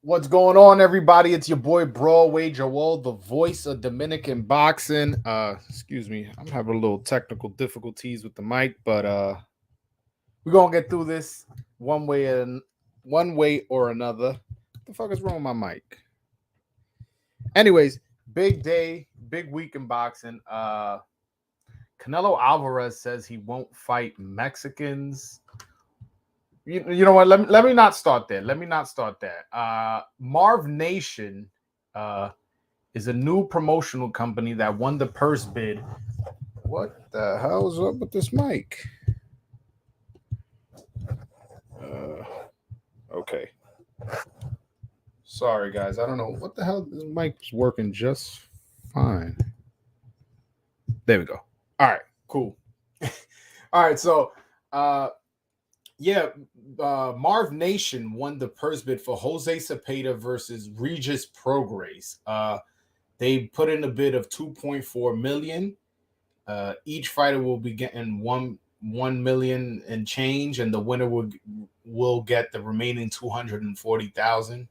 What's going on, everybody? It's your boy Broadway Joel, the voice of Dominican boxing. Excuse me, I'm having a little technical difficulties with the mic, but we're gonna get through this one way or another. What the fuck is wrong with my mic? Anyways, big day, big week in boxing. Canelo Alvarez says he won't fight Mexicans. You know what? Let me not start there. Let me not start there. Marv Nation is a new promotional company that won the purse bid. What the hell is up with this mic? Uh, okay. Sorry, guys. I don't know what the hell. This mic's working just fine. There we go. All right. Cool. All right. So, uh, yeah, Marv Nation won the purse bid for Jose Cepeda versus Regis Prograis. They put in a bid of 2.4 million. Each fighter will be getting 1 million and change, and the winner will get the remaining 240,000.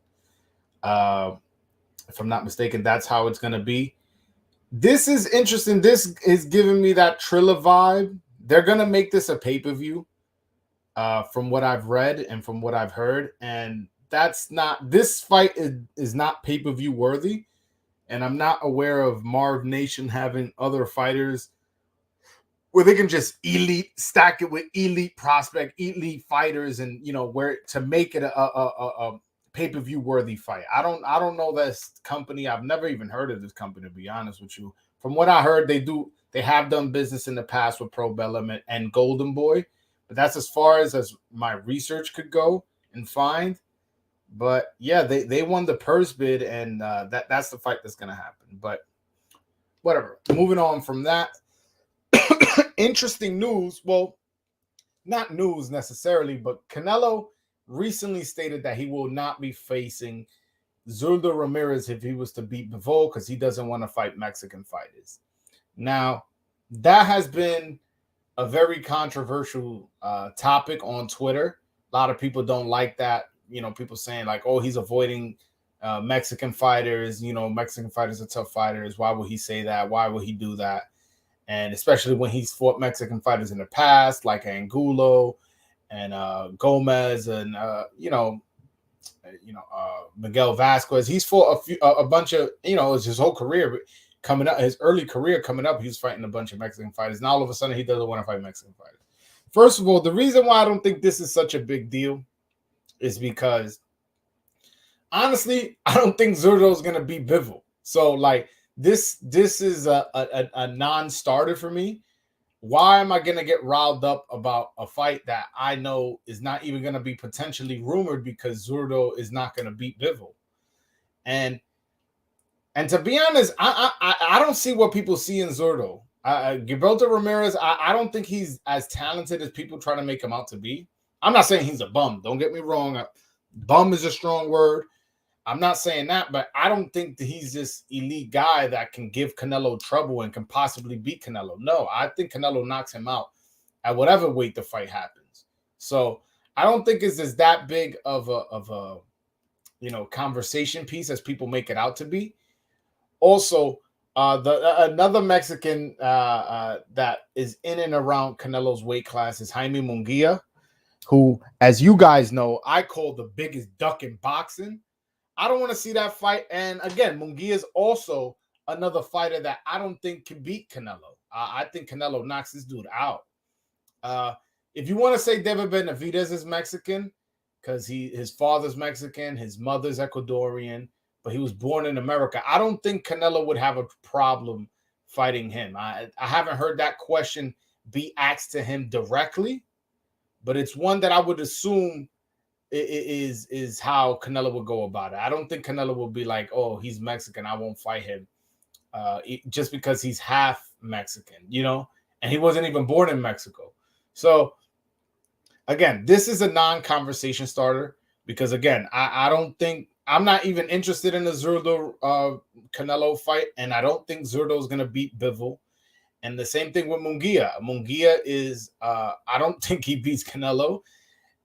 If I'm not mistaken, that's how it's gonna be. This is interesting. This is giving me that Triller vibe. They're gonna make this a pay-per-view, from what I've read and from what I've heard, and that's not this fight is not pay-per-view worthy. And I'm not aware of Marv Nation having other fighters where they can just elite stack it with elite prospect, elite fighters, and where to make it a pay-per-view worthy fight. I don't know this company. I've never even heard of this company, to be honest with you. From what I heard, they have done business in the past with Pro Bellum and Golden Boy, but that's as far as my research could go and find. But yeah, they won the purse bid, and that's the fight that's gonna happen. But whatever. Moving on from that, interesting news. Well, not news necessarily, but Canelo recently stated that he will not be facing Zurdo Ramirez if he was to beat Bivol because he doesn't want to fight Mexican fighters. Now, that has been a very controversial topic on Twitter. A lot of people don't like that. People saying like, "Oh, he's avoiding Mexican fighters. Mexican fighters are tough fighters. Why would he say that? Why would he do that?" And especially when he's fought Mexican fighters in the past, like Angulo and Gomez, and Miguel Vasquez. He's fought a bunch of it's his whole career coming up, his early career coming up. He was fighting a bunch of Mexican fighters. Now all of a sudden he doesn't want to fight Mexican fighters. First of all, the reason why I don't think this is such a big deal is because honestly, I don't think Zurdo is gonna beat Bivol. So like this is a non-starter for me. Why am I gonna get riled up about a fight that I know is not even gonna be potentially rumored because Zurdo is not gonna beat Bivol? And to be honest, I don't see what people see in Zurdo. Gilberto Ramirez, I don't think he's as talented as people try to make him out to be. I'm not saying he's a bum. Don't get me wrong. Bum is a strong word. I'm not saying that, but I don't think that he's this elite guy that can give Canelo trouble and can possibly beat Canelo. No, I think Canelo knocks him out at whatever weight the fight happens. So I don't think it's just that big of a conversation piece as people make it out to be. Also, another Mexican that is in and around Canelo's weight class is Jaime Munguia, who, as you guys know, I call the biggest duck in boxing. I don't want to see that fight. And again, Munguia is also another fighter that I don't think can beat Canelo. I think Canelo knocks this dude out. If you want to say David Benavidez is Mexican, because his father's Mexican, his mother's Ecuadorian, but he was born in America, I don't think Canelo would have a problem fighting him. I haven't heard that question be asked to him directly, but it's one that I would assume is how Canelo would go about it. I don't think Canelo will be like, "Oh, he's Mexican, I won't fight him," just because he's half Mexican, and he wasn't even born in Mexico. So again, this is a non-conversation starter because again, I don't think I'm not even interested in the Zurdo Canelo fight, and I don't think Zurdo is going to beat Bivol. And the same thing with Munguia. Munguia is I don't think he beats Canelo.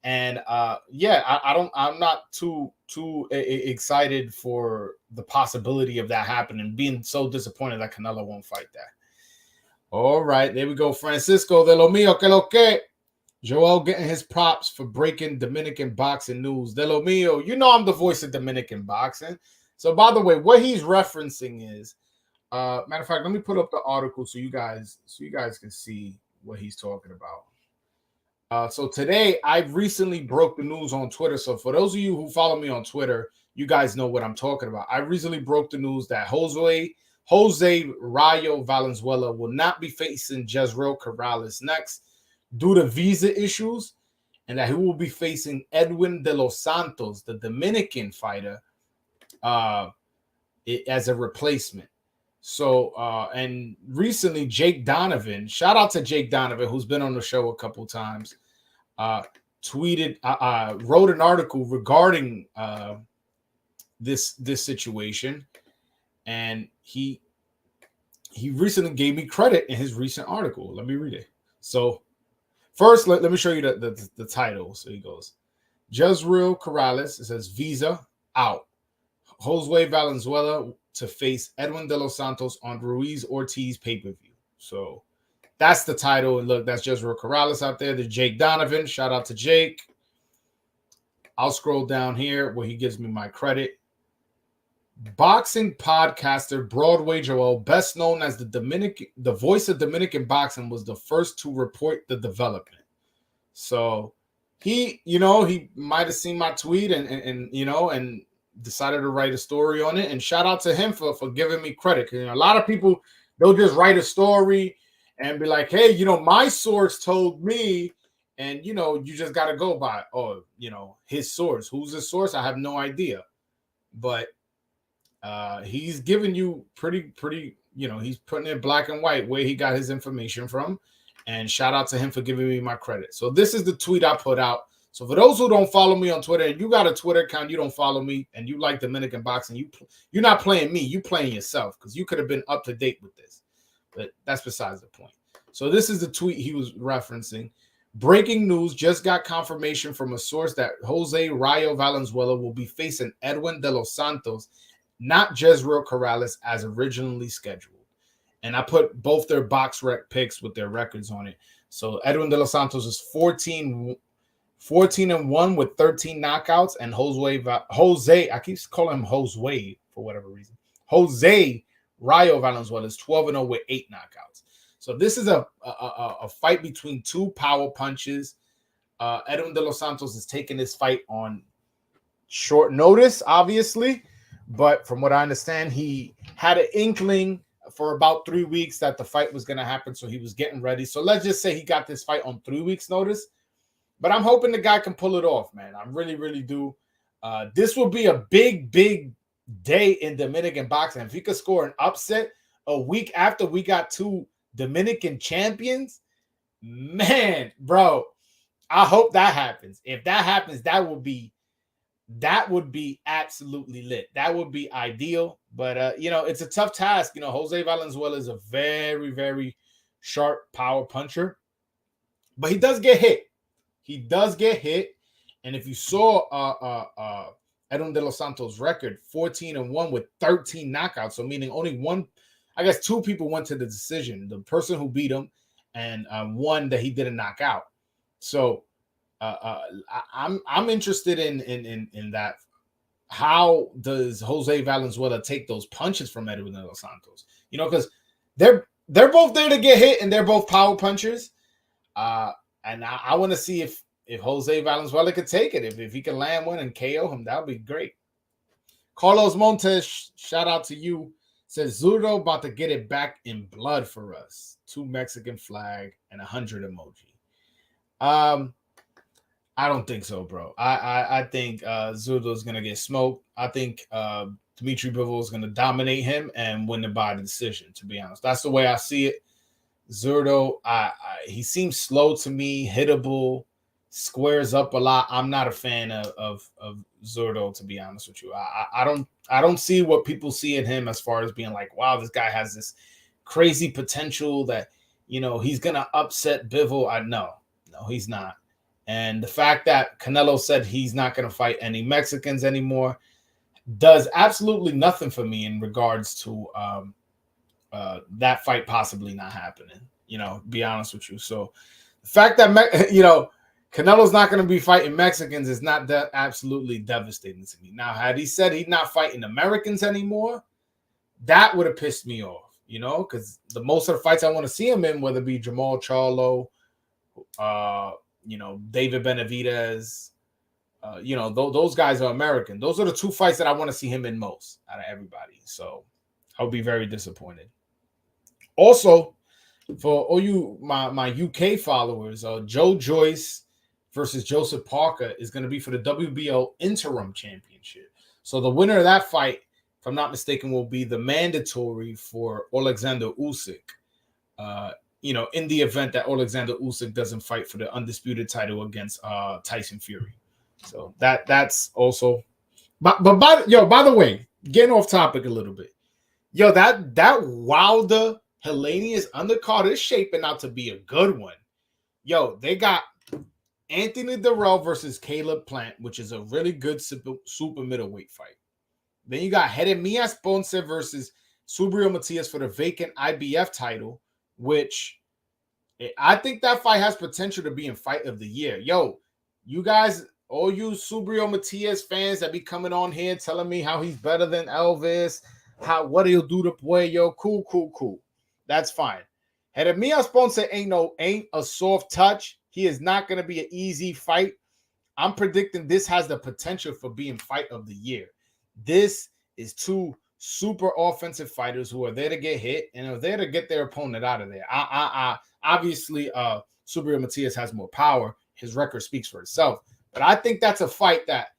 And I'm not too excited for the possibility of that happening, being so disappointed that Canelo won't fight that. All right, there we go. Francisco de lo mío, que lo que. Joel getting his props for breaking Dominican boxing news. De lo mío, you know I'm the voice of Dominican boxing. So, by the way, what he's referencing is, matter of fact, let me put up the article so you guys can see what he's talking about. So today, I recently broke the news on Twitter. So for those of you who follow me on Twitter, you guys know what I'm talking about. I recently broke the news that Jose Rayo Valenzuela will not be facing Jezreel Corrales next due to visa issues, and that he will be facing Edwin de los Santos, the Dominican fighter, as a replacement. So, and recently Jake Donovan, shout out to Jake Donovan, who's been on the show a couple times, wrote an article regarding this situation, and he recently gave me credit in his recent article. Let me read it. So first, let me show you the title. So he goes, Jezreel Corrales, it says visa out. Jose Valenzuela to face Edwin de los Santos on Ruiz Ortiz pay-per-view. So that's the title. And look, that's Jezreel Corrales out there. There's Jake Donovan. Shout out to Jake. I'll scroll down here where he gives me my credit. Boxing podcaster Broadway Joel, best known as the voice of Dominican boxing, was the first to report the development. So he might have seen my tweet and decided to write a story on it. And shout out to him for giving me credit. Because a lot of people, they'll just write a story and be like, hey, my source told me, and you just got to go by, his source. Who's his source? I have no idea. But he's giving you pretty, he's putting it black and white where he got his information from. And shout out to him for giving me my credit. So this is the tweet I put out. So for those who don't follow me on Twitter, and you got a Twitter account, you don't follow me, and you like Dominican boxing, you're not playing me, you playing yourself, because you could have been up to date with this. But that's besides the point. So this is the tweet he was referencing. Breaking news, just got confirmation from a source that Jose Rayo Valenzuela will be facing Edwin de los Santos, not Jezreel Corrales, as originally scheduled. And I put both their box rec picks with their records on it. So Edwin de los Santos is 14-1 with 13 knockouts, and Jose, I keep calling him Jose for whatever reason. Jose Rayo Valenzuela is 12-0 with 8 knockouts. So this is a fight between two power punches. Edwin de los Santos is taking this fight on short notice, obviously, but from what I understand, he had an inkling for about 3 weeks that the fight was going to happen, so he was getting ready. So let's just say he got this fight on 3 weeks' notice. But I'm hoping the guy can pull it off, man. I really, really do. This will be a big, big day in Dominican boxing. If he could score an upset a week after we got two Dominican champions, man, bro, I hope that happens. If that happens, that would be absolutely lit. That would be ideal. But, it's a tough task. Jose Valenzuela is a very, very sharp power puncher. But he does get hit. And if you saw Edwin de los Santos' record, 14-1 with 13 knockouts, so meaning only two people went to the decision, the person who beat him and one that he didn't knock out. So I'm interested in that. How does Jose Valenzuela take those punches from Edwin de los Santos? Because they're both there to get hit, and they're both power punchers. And I want to see if Jose Valenzuela could take it. If he can land one and KO him, that would be great. Carlos Montes, shout out to you. Says Zurdo about to get it back in blood for us. 2 Mexican flag and 100 emoji. I don't think so, bro. I think Zurdo is gonna get smoked. I think Dimitri Bivol is gonna dominate him and win it by the decision. To be honest, that's the way I see it. Zurdo, he seems slow to me, hittable, squares up a lot. I'm not a fan of Zurdo, to be honest with you. I don't see what people see in him as far as being like, wow, this guy has this crazy potential that he's gonna upset Bivol. No, he's not. And the fact that Canelo said he's not going to fight any Mexicans anymore does absolutely nothing for me in regards to that fight possibly not happening. Be honest with you. So the fact that Canelo's not going to be fighting Mexicans is not that absolutely devastating to me. Now, had he said he's not fighting Americans anymore, that would have pissed me off. Because the most of the fights I want to see him in, whether it be Jamal Charlo, David Benavidez, those guys are American. Those are the two fights that I want to see him in most out of everybody. So I would be very disappointed. Also, for all you my UK followers, Joe Joyce versus Joseph Parker is going to be for the WBO interim championship. So the winner of that fight, if I'm not mistaken, will be the mandatory for Alexander Usyk. In the event that Alexander Usyk doesn't fight for the undisputed title against Tyson Fury. So that's also. But by the way, getting off topic a little bit. That Wilder Helenius undercard is shaping out to be a good one. They got Anthony Durrell versus Caleb Plant, which is a really good super middleweight fight. Then you got Jeremias Ponce versus Subriel Matias for the vacant IBF title, which I think that fight has potential to be in fight of the year. You guys, all you Subriel Matias fans that be coming on here telling me how he's better than Elvis, what he'll do to Puello, cool. That's fine. Jeremias Ponce ain't a soft touch. He is not going to be an easy fight. I'm predicting this has the potential for being fight of the year. This is two super offensive fighters who are there to get hit and are there to get their opponent out of there. Obviously, Subriel Matias has more power. His record speaks for itself. But I think that's a fight that,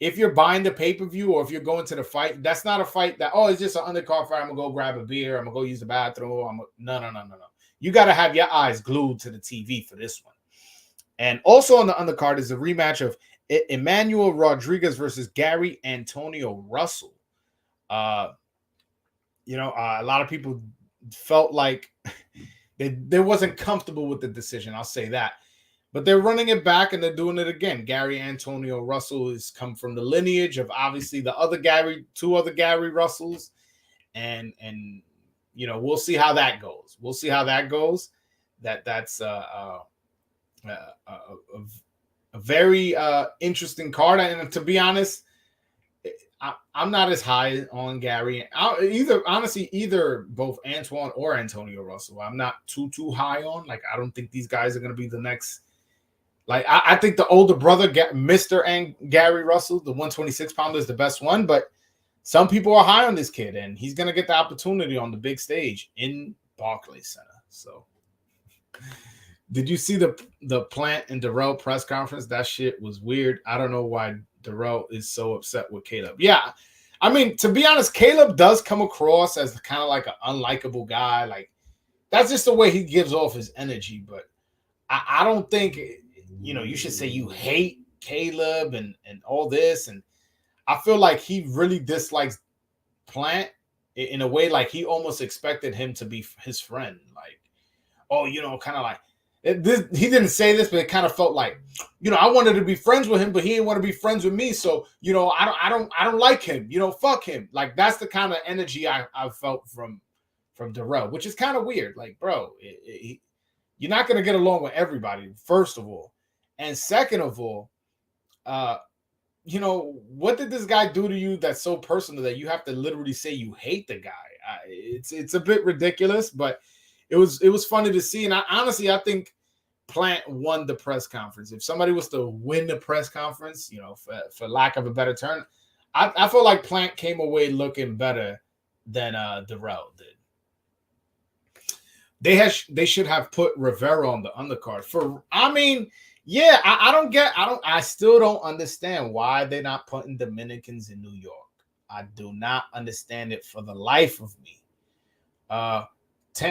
if you're buying the pay-per-view or if you're going to the fight, that's not a fight that, it's just an undercard fight. I'm going to go grab a beer. I'm going to go use the bathroom. No. You got to have your eyes glued to the TV for this one. And also on the undercard is a rematch of Emmanuel Rodriguez versus Gary Antonio Russell. A lot of people felt like they wasn't comfortable with the decision. I'll say that. But they're running it back and they're doing it again. Gary Antonio Russell has come from the lineage of obviously two other Gary Russells. And we'll see how that goes. That's a very interesting card. And to be honest, I'm not as high on Gary. Either both Antoine or Antonio Russell. I'm not too high on. I don't think these guys are going to be the next. I think the older brother, Mr. Gary Russell, the 126-pounder, is the best one. But some people are high on this kid, and he's going to get the opportunity on the big stage in Barclays Center. So, did you see the Plant and Durrell press conference? That shit was weird. I don't know why Durrell is so upset with Caleb. Yeah, I mean, to be honest, Caleb does come across as kind of like an unlikable guy. That's just the way he gives off his energy. But I don't think you should say you hate Caleb and all this. And I feel like he really dislikes Plant in a way, he almost expected him to be his friend. Kind of like he didn't say this, but it kind of felt like, I wanted to be friends with him, but he didn't want to be friends with me. So, I don't like him, fuck him. That's the kind of energy I felt from Durrell, which is kind of weird. Bro, you're not going to get along with everybody, first of all. And second of all, what did this guy do to you that's so personal that you have to literally say you hate the guy? It's a bit ridiculous, but it was funny to see. And I think Plant won the press conference. If somebody was to win the press conference, for lack of a better term, I feel like Plant came away looking better than Durrell did. They should have put Rivera on the undercard I still don't understand why they're not putting Dominicans in New York. I do not understand it for the life of me.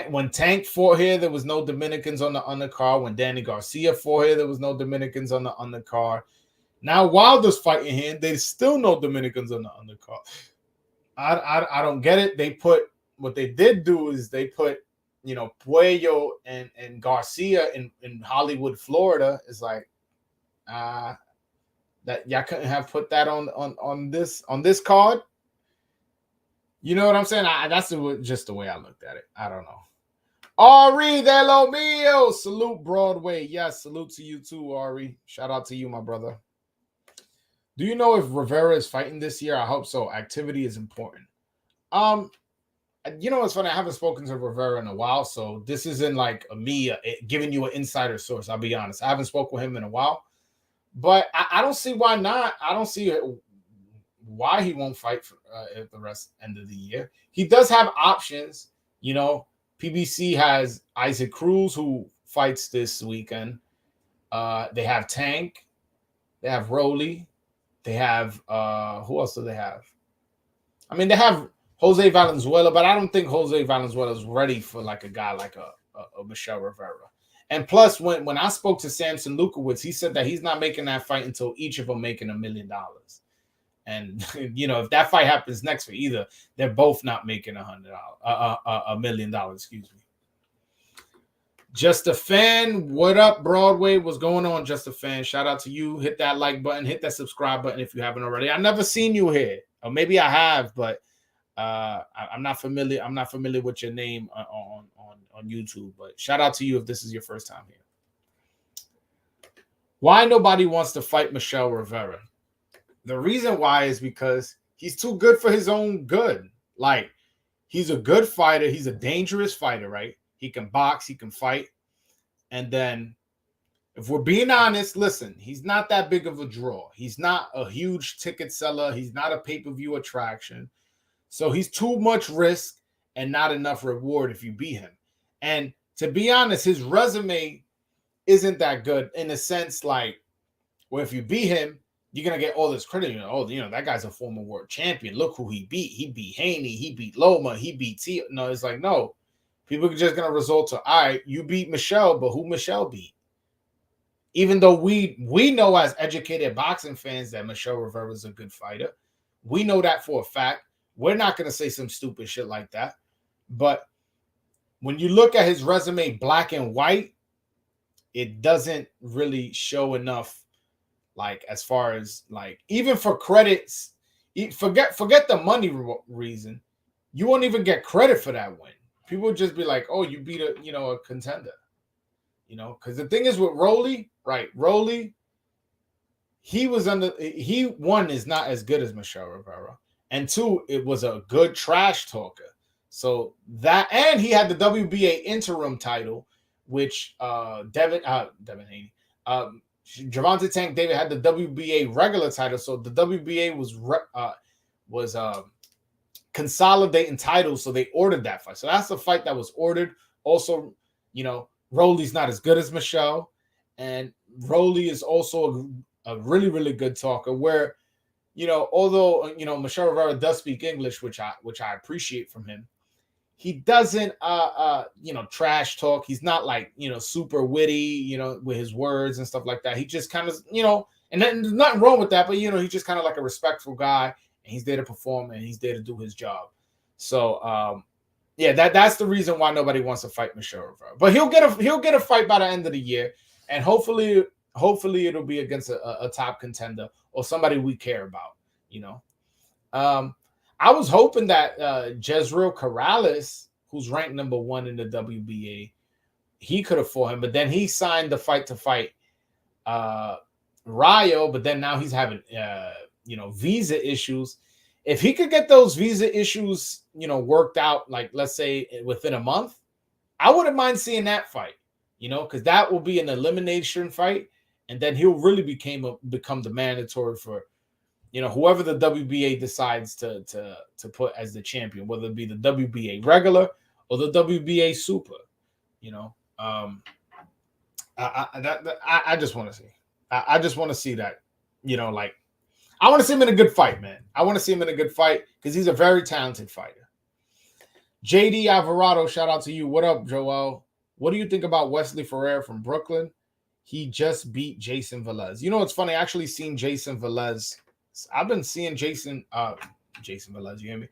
When Tank fought here, there was no Dominicans on the undercard. When Danny Garcia fought here, there was no Dominicans on the undercard. Now Wilder's fighting here, there's still no Dominicans on the undercard. I don't get it. What they did do is they put Puello and Garcia in Hollywood, Florida is like, that y'all couldn't have put that on this card. You know what I'm saying? That's just the way I looked at it. I don't know. Ari, de lo mío. Salute Broadway. Yes, salute to you too, Ari. Shout out to you, my brother. Do you know if Rivera is fighting this year? I hope so. Activity is important. It's funny. I haven't spoken to Rivera in a while, so this isn't like me giving you an insider source. I'll be honest. I haven't spoken with him in a while, but I don't see why not. I don't see why he won't fight for at the end of the year. He does have options. PBC has Isaac Cruz, who fights this weekend. They have Tank. They have Rolly. They have who else do they have? I mean, they have Jose Valenzuela, but I don't think Jose Valenzuela is ready for like a guy like a Michel Rivera. And plus, when I spoke to Samson Lukowitz, he said that he's not making that fight until each of them making $1 million. And if that fight happens next for either, they're both not making $1 million. Excuse me. Just a fan. What up, Broadway? What's going on, Just a fan? Shout out to you. Hit that like button. Hit that subscribe button if you haven't already. I've never seen you here, or maybe I have, but I'm not familiar. I'm not familiar with your name on YouTube. But shout out to you if this is your first time here. Why nobody wants to fight Michel Rivera? The reason why is because he's too good for his own good. Like, he's a good fighter. He's a dangerous fighter, right? He can box, he can fight. And then, if we're being honest, listen, he's not that big of a draw. He's not a huge ticket seller. He's not a pay-per-view attraction. So he's too much risk and not enough reward if you beat him. And to be honest, his resume isn't that good in a sense like, well, if you beat him, you're going to get all this credit. That guy's a former world champion. Look who he beat. He beat Haney. He beat Loma. He beat T. No, it's like, no. People are just going to result to, all right, you beat Michel, but who Michel beat? Even though we know as educated boxing fans that Michel Rivera is a good fighter. We know that for a fact. We're not going to say some stupid shit like that. But when you look at his resume black and white, it doesn't really show enough, like, as far as, like, even for credits, forget the money reason. You won't even get credit for that win. People would just be like, oh, you beat a contender. Because the thing is with Rolly, right? Rolly, one is not as good as Michel Rivera. And two, it was a good trash talker. So that, and he had the WBA interim title, which Devin Haney, Gervonta Tank David had the WBA regular title. So the WBA was consolidating titles, so they ordered that fight. So that's a fight that was ordered. Also, Rolly's not as good as Michel, and Rolly is also a really, really good talker. Where, although Michel Rivera does speak English, which I appreciate from him, he doesn't trash talk. He's not like super witty, with his words and stuff like that. He just kind of and then there's nothing wrong with that, but he's just kind of like a respectful guy, and he's there to perform and he's there to do his job. So that's the reason why nobody wants to fight Michel Rivera. But he'll get a fight by the end of the year, and hopefully it'll be against a top contender or somebody we care about. I was hoping that Jezreel Corrales, who's ranked number 1 in the WBA, he could have fought him, but then he signed the fight to fight Rayo, but then now he's having visa issues. If he could get those visa issues, worked out, like let's say within a month, I wouldn't mind seeing that fight, because that will be an elimination fight, and then he'll really become the mandatory for, whoever the WBA decides to put as the champion, whether it be the WBA regular or the WBA super. I just want to see. I just want to see that. I want to see him in a good fight, man. I want to see him in a good fight because he's a very talented fighter. JD Alvarado, shout out to you. What up, Joel? What do you think about Wesley Ferrer from Brooklyn? He just beat Jason Velez. It's funny. I actually seen Jason Velez. I've been seeing Jason Velez. You hear me?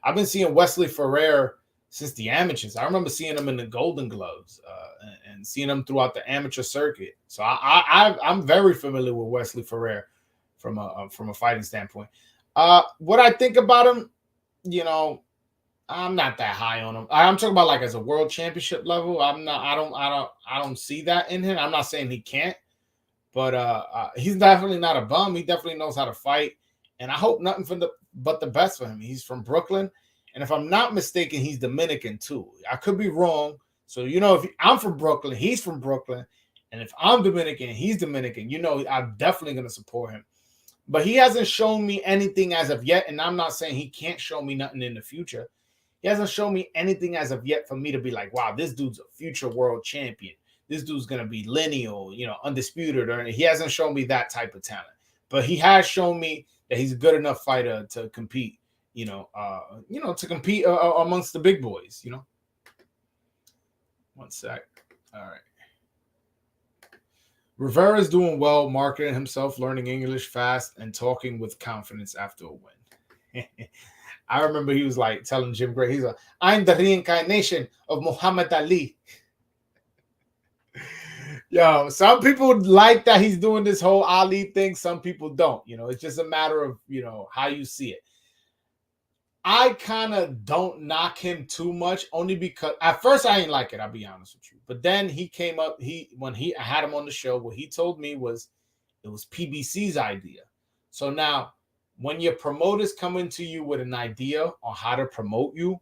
I've been seeing Wesley Ferrer since the amateurs. I remember seeing him in the Golden Gloves and seeing him throughout the amateur circuit. So I'm very familiar with Wesley Ferrer from a fighting standpoint. What I think about him, you know, I'm not that high on him. I'm talking about like as a world championship level. I'm not. I don't see that in him. I'm not saying he can't, but he's definitely not a bum. He definitely knows how to fight, and I hope nothing but the best for him. He's from Brooklyn, and if I'm not mistaken, he's Dominican too. I could be wrong. So if I'm from Brooklyn, he's from Brooklyn, and if I'm Dominican, he's Dominican. I'm definitely going to support him. But he hasn't shown me anything as of yet, and I'm not saying he can't show me nothing in the future. He hasn't shown me anything as of yet for me to be like, wow, this dude's a future world champion. This dude's going to be lineal, undisputed. Or he hasn't shown me that type of talent. But he has shown me that he's a good enough fighter to compete, to compete amongst the big boys, One sec. All right. Rivera's doing well, marketing himself, learning English fast, and talking with confidence after a win. I remember he was like telling Jim Gray, he's like, I'm the reincarnation of Muhammad Ali. Yo, some people like that he's doing this whole Ali thing. Some people don't. It's just a matter of, how you see it. I kind of don't knock him too much, only because at first I didn't like it. I'll be honest with you. But then he came up. I had him on the show, what he told me was it was PBC's idea. So now, when your promoters come into you with an idea on how to promote you,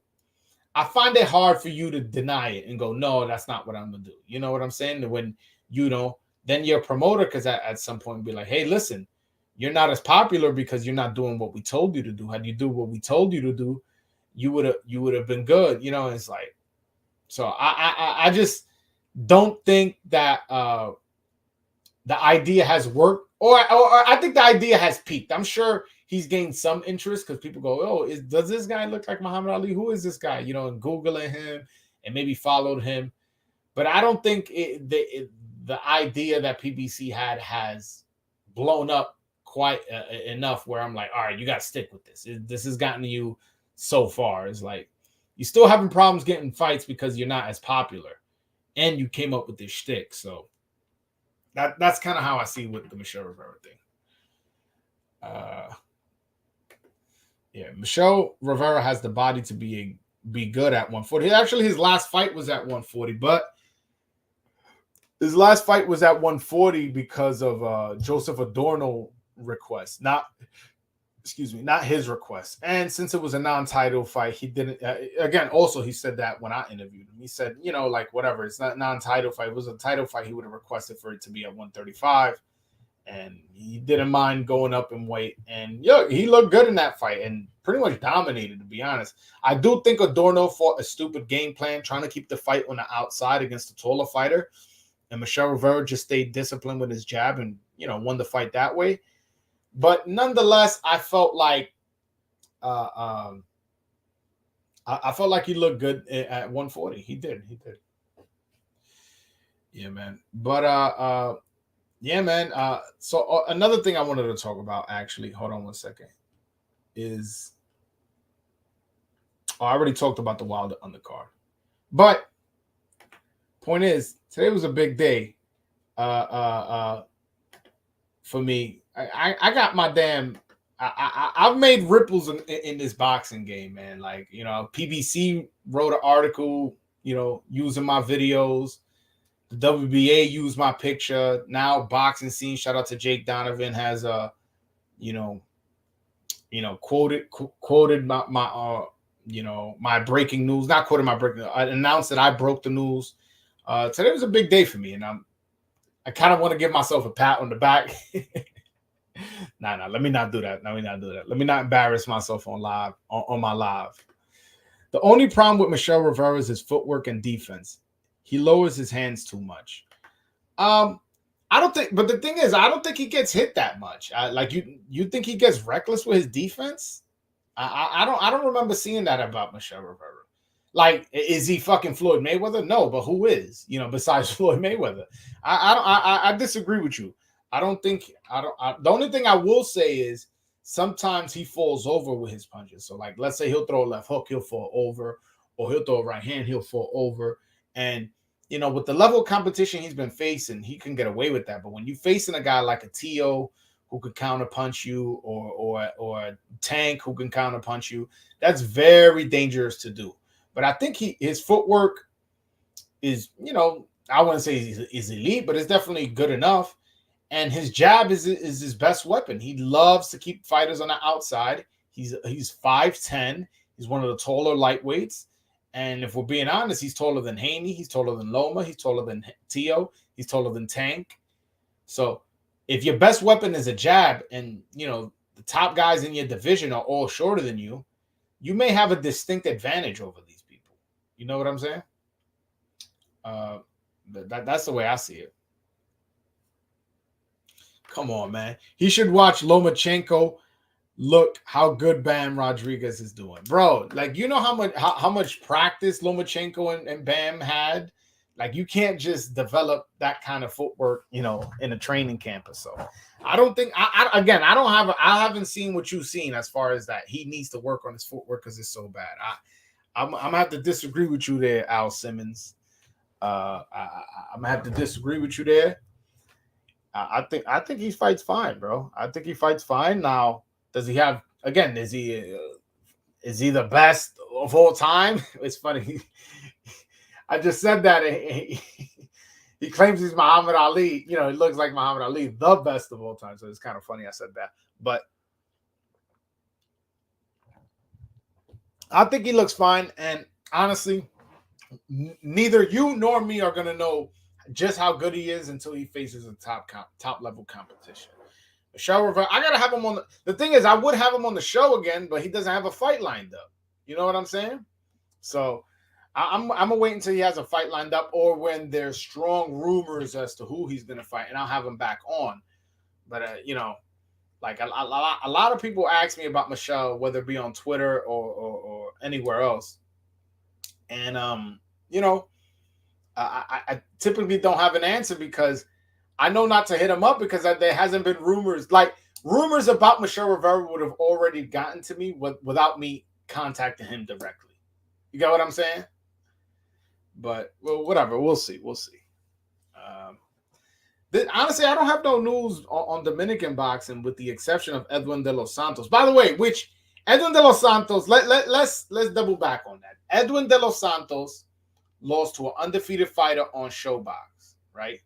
I find it hard for you to deny it and go, no, that's not what I'm gonna do. You know what I'm saying? When then your promoter, because at some point be like, hey, listen. You're not as popular because you're not doing what we told you to do. Had you do what we told you to do, you would have been good. It's like, so I just don't think that the idea has worked, or I think the idea has peaked. I'm sure he's gained some interest because people go, oh, does this guy look like Muhammad Ali? Who is this guy? And Googling him and maybe followed him. But I don't think the idea that PBC had has blown up quite enough where I'm like, all right, you got to stick with this. This has gotten you so far. It's like you're still having problems getting fights because you're not as popular, and you came up with this shtick. So that's kind of how I see with the Michelle Rivera thing. Michelle Rivera has the body to be good at 140. Actually, his last fight was at 140, but his last fight was at 140 because of Joseph Adorno request, not his request. And since it was a non-title fight, he didn't again, also he said that when I interviewed him, he said, like whatever, it's not non-title fight. It was a title fight. He would have requested for it to be at 135, and he didn't mind going up in weight. And he looked good in that fight and pretty much dominated, to be honest. I do think Adorno fought a stupid game plan trying to keep the fight on the outside against a taller fighter, and Michelle Rivera just stayed disciplined with his jab and won the fight that way. But nonetheless, I felt like I felt like he looked good at 140. He did. Yeah, man. But yeah, man. So another thing I wanted to talk about, actually, hold on one second, is I already talked about the Wilder undercard. But point is, today was a big day for me. I got my damn. I've made ripples in this boxing game, man. Like, PBC wrote an article, using my videos. The WBA used my picture. Now, boxing scene. Shout out to Jake Donovan has quoted my my breaking news. Not quoted my breaking news. I announced that I broke the news. Today was a big day for me, and I kind of want to give myself a pat on the back. Nah, let me not do that. Let me not embarrass myself on my live. The only problem with Michelle Rivera is his footwork and defense. He lowers his hands too much. I don't think, but the thing is, I don't think he gets hit that much. Like you think he gets reckless with his defense? I don't remember seeing that about Michelle Rivera. Like, is he fucking Floyd Mayweather? No, but who is? Besides Floyd Mayweather? I disagree with you. The only thing I will say is sometimes he falls over with his punches. So, like, let's say he'll throw a left hook, he'll fall over, or he'll throw a right hand, he'll fall over. And with the level of competition he's been facing, he can get away with that. But when you're facing a guy like a T.O. who could counterpunch you, or a Tank who can counterpunch you, that's very dangerous to do. But I think his footwork is, I wouldn't say is elite, but it's definitely good enough. And his jab is his best weapon. He loves to keep fighters on the outside. He's 5'10". He's one of the taller lightweights. And if we're being honest, he's taller than Haney. He's taller than Loma. He's taller than Tio. He's taller than Tank. So if your best weapon is a jab, and, the top guys in your division are all shorter than you, you may have a distinct advantage over these people. You know what I'm saying? That's the way I see it. Come on, man. He should watch Lomachenko. Look how good Bam Rodriguez is doing, bro. Like, how much practice Lomachenko and Bam had. Like, you can't just develop that kind of footwork, in a training camp or so. I don't think. I haven't seen what you've seen as far as that. He needs to work on his footwork because it's so bad. I'm gonna have to disagree with you there, Al Simmons. I'm gonna have to disagree with you there. I think he fights fine, bro. I think he fights fine. Now, does he have, again, is he the best of all time? It's funny. I just said that. He claims he's Muhammad Ali. He looks like Muhammad Ali, the best of all time. So it's kind of funny I said that. But I think he looks fine. And honestly, neither you nor me are going to know just how good he is until he faces a top level competition. Michelle Rivera, I gotta have him on the thing is, I would have him on the show again, but he doesn't have a fight lined up. You know what I'm saying? So I'm gonna wait until he has a fight lined up, or when there's strong rumors as to who he's gonna fight, and I'll have him back on. But like a lot of people ask me about Michelle, whether it be on Twitter or anywhere else, and I typically don't have an answer because I know not to hit him up, because there hasn't been rumors. Like, rumors about Michelle Rivera would have already gotten to me without me contacting him directly. You got what I'm saying? But, well, whatever. We'll see. Honestly, I don't have no news on Dominican boxing with the exception of Edwin de los Santos. By the way, which Edwin de los Santos, let's double back on that. Edwin de los Santos lost to an undefeated fighter on Showbox, right?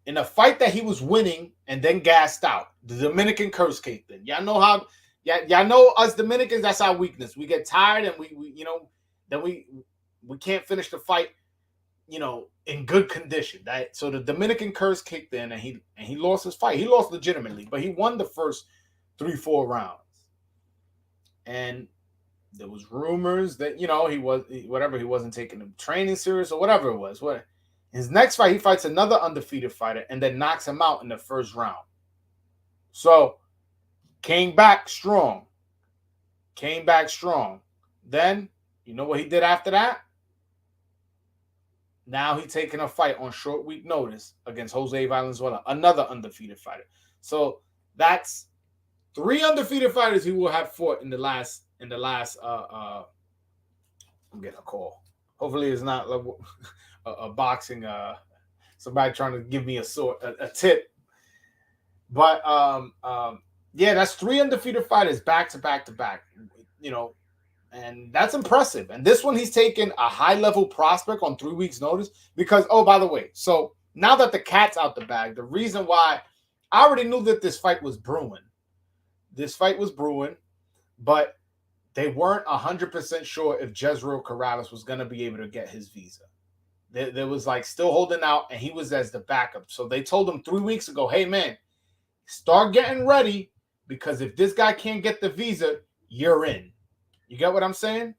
In a fight that he was winning and then gassed out. The Dominican curse kicked in. Y'all know how, y'all know us Dominicans, that's our weakness. We get tired and then we can't finish the fight, in good condition. So the Dominican curse kicked in and he lost his fight. He lost legitimately, but he won the first 3-4 rounds. And there was rumors that, he wasn't taking the training serious or whatever it was. His next fight, he fights another undefeated fighter and then knocks him out in the first round. So, came back strong. Then, you know what he did after that? Now he's taking a fight on short week notice against Jose Valenzuela, another undefeated fighter. So, that's 3 undefeated fighters he will have fought in the last I'm getting a call. Hopefully it's not a boxing somebody trying to give me a tip. But yeah, that's 3 undefeated fighters back to back, and that's impressive. And this one, he's taken a high-level prospect on 3 weeks notice because, oh, by the way, so now that the cat's out the bag, the reason why I already knew that this fight was brewing. But they weren't 100% sure if Jezreel Corrales was going to be able to get his visa. There was like still holding out, and he was as the backup. So they told him 3 weeks ago, hey, man, start getting ready, because if this guy can't get the visa, you're in. You get what I'm saying?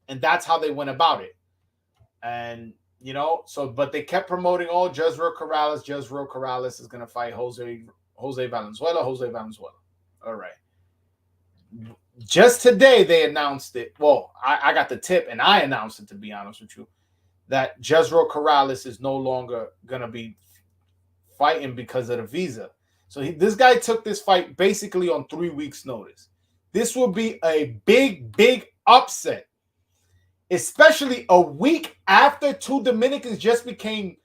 And that's how they went about it. And, but they kept promoting, Jezreel Corrales is going to fight Jose Valenzuela. All right. Just today, they announced it. Well, I got the tip, and I announced it, to be honest with you, that Jezreel Corrales is no longer going to be fighting because of the visa. So this guy took this fight basically on 3 weeks' notice. This will be a big, big upset especially a week after two Dominicans just became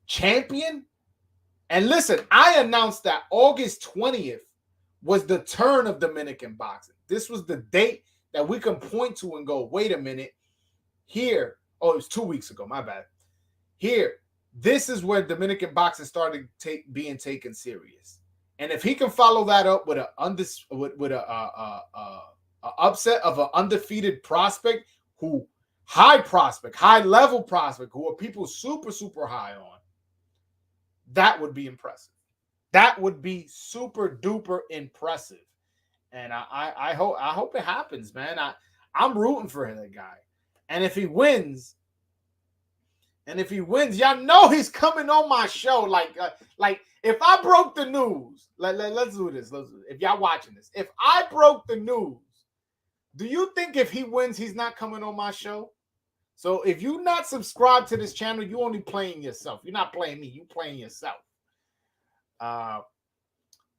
champion. And listen, I announced that August 20th was the turn of Dominican boxing. This was the date that we can point to and go, wait a minute, here. Oh, it was 2 weeks ago, my bad. Here, this is where Dominican boxing started being taken serious. And if he can follow that up with a upset of an undefeated prospect, high level prospect, who are people super, super high on, that would be impressive. That would be super duper impressive. And I hope it happens, man. I'm rooting for that guy. And if he wins, y'all know he's coming on my show. Like if I broke the news, let's do this. If y'all watching this, if I broke the news, do you think if he wins, he's not coming on my show? So if you're not subscribed to this channel, you only playing yourself. You're not playing me. You playing yourself. But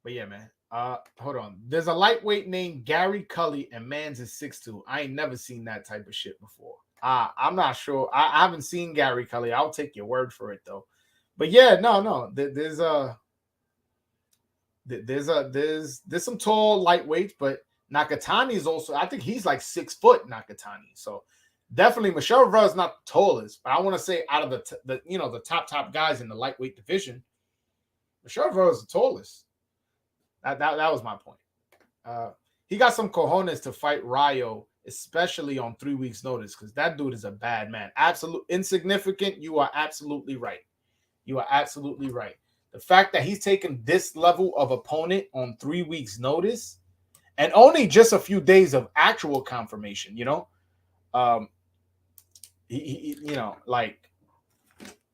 yeah, man. Hold on. There's a lightweight named Gary Cully, and man's is 6'2". I ain't never seen that type of shit before. I'm not sure. I haven't seen Gary Cully. I'll take your word for it though. But yeah, no. There's some tall lightweights, but Nakatani is also. I think he's like 6 foot. Nakatani. So definitely Michelle Rivera is not the tallest, but I want to say out of the top guys in the lightweight division, Michelle Rivera is the tallest. That was my point. He got some cojones to fight Rayo, especially on 3 weeks' notice, because that dude is a bad man. Absolute insignificant. You are absolutely right. You are absolutely right. The fact that he's taken this level of opponent on 3 weeks' notice, and only just a few days of actual confirmation,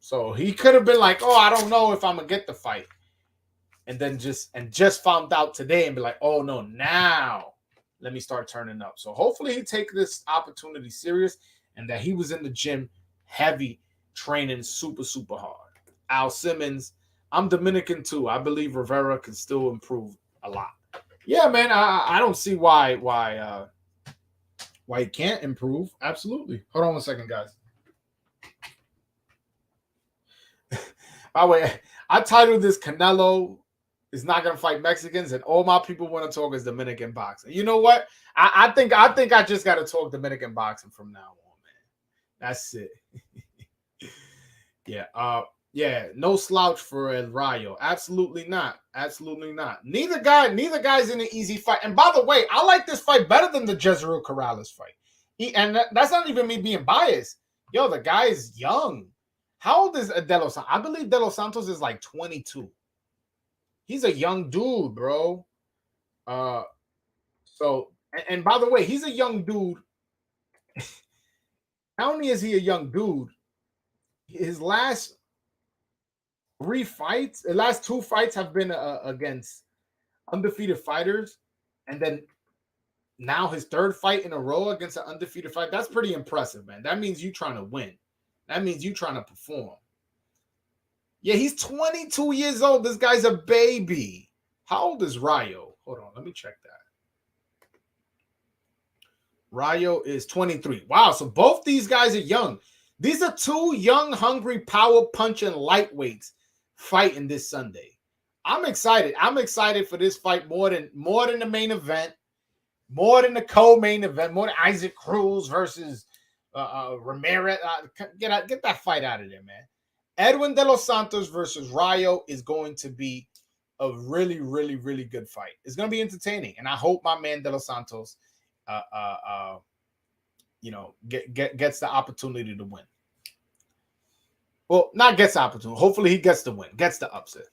so he could have been like, oh, I don't know if I'm gonna get the fight. And then just found out today and be like, oh no, now let me start turning up. So hopefully he take this opportunity serious and that he was in the gym heavy, training super, super hard. Al Simmons, I'm Dominican too. I believe Rivera can still improve a lot. Yeah, man, I don't see why he can't improve. Absolutely. Hold on 1 second, guys. By the way, I titled this Canelo is not going to fight Mexicans, and all my people want to talk is Dominican boxing. You know what? I think I just got to talk Dominican boxing from now on, man. That's it. Yeah. No slouch for El Rayo. Absolutely not. Absolutely not. Neither guy's in an easy fight. And by the way, I like this fight better than the Jezreel Corrales fight. That's not even me being biased. Yo, the guy is young. How old is De Los Santos? I believe De Los Santos is like 22. He's a young dude, bro. So by the way, he's a young dude. Not only is he a young dude, his last 2 fights have been against undefeated fighters, and then now his 3rd fight in a row against an undefeated fight. That's pretty impressive, man. That means you trying to win. That means you trying to perform. Yeah, he's 22 years old. This guy's a baby. How old is Rayo? Hold on, let me check that. Rayo is 23. Wow, so both these guys are young. These are 2 young, hungry, power-punching lightweights fighting this Sunday. I'm excited. I'm excited for this fight more than the main event, more than the co-main event, more than Isaac Cruz versus Ramirez. Get that fight out of there, man. Edwin De Los Santos versus Rayo is going to be a really, really, really good fight. It's going to be entertaining, and I hope my man De Los Santos, gets the opportunity to win. Well, not gets the opportunity. Hopefully, he gets the win, gets the upset.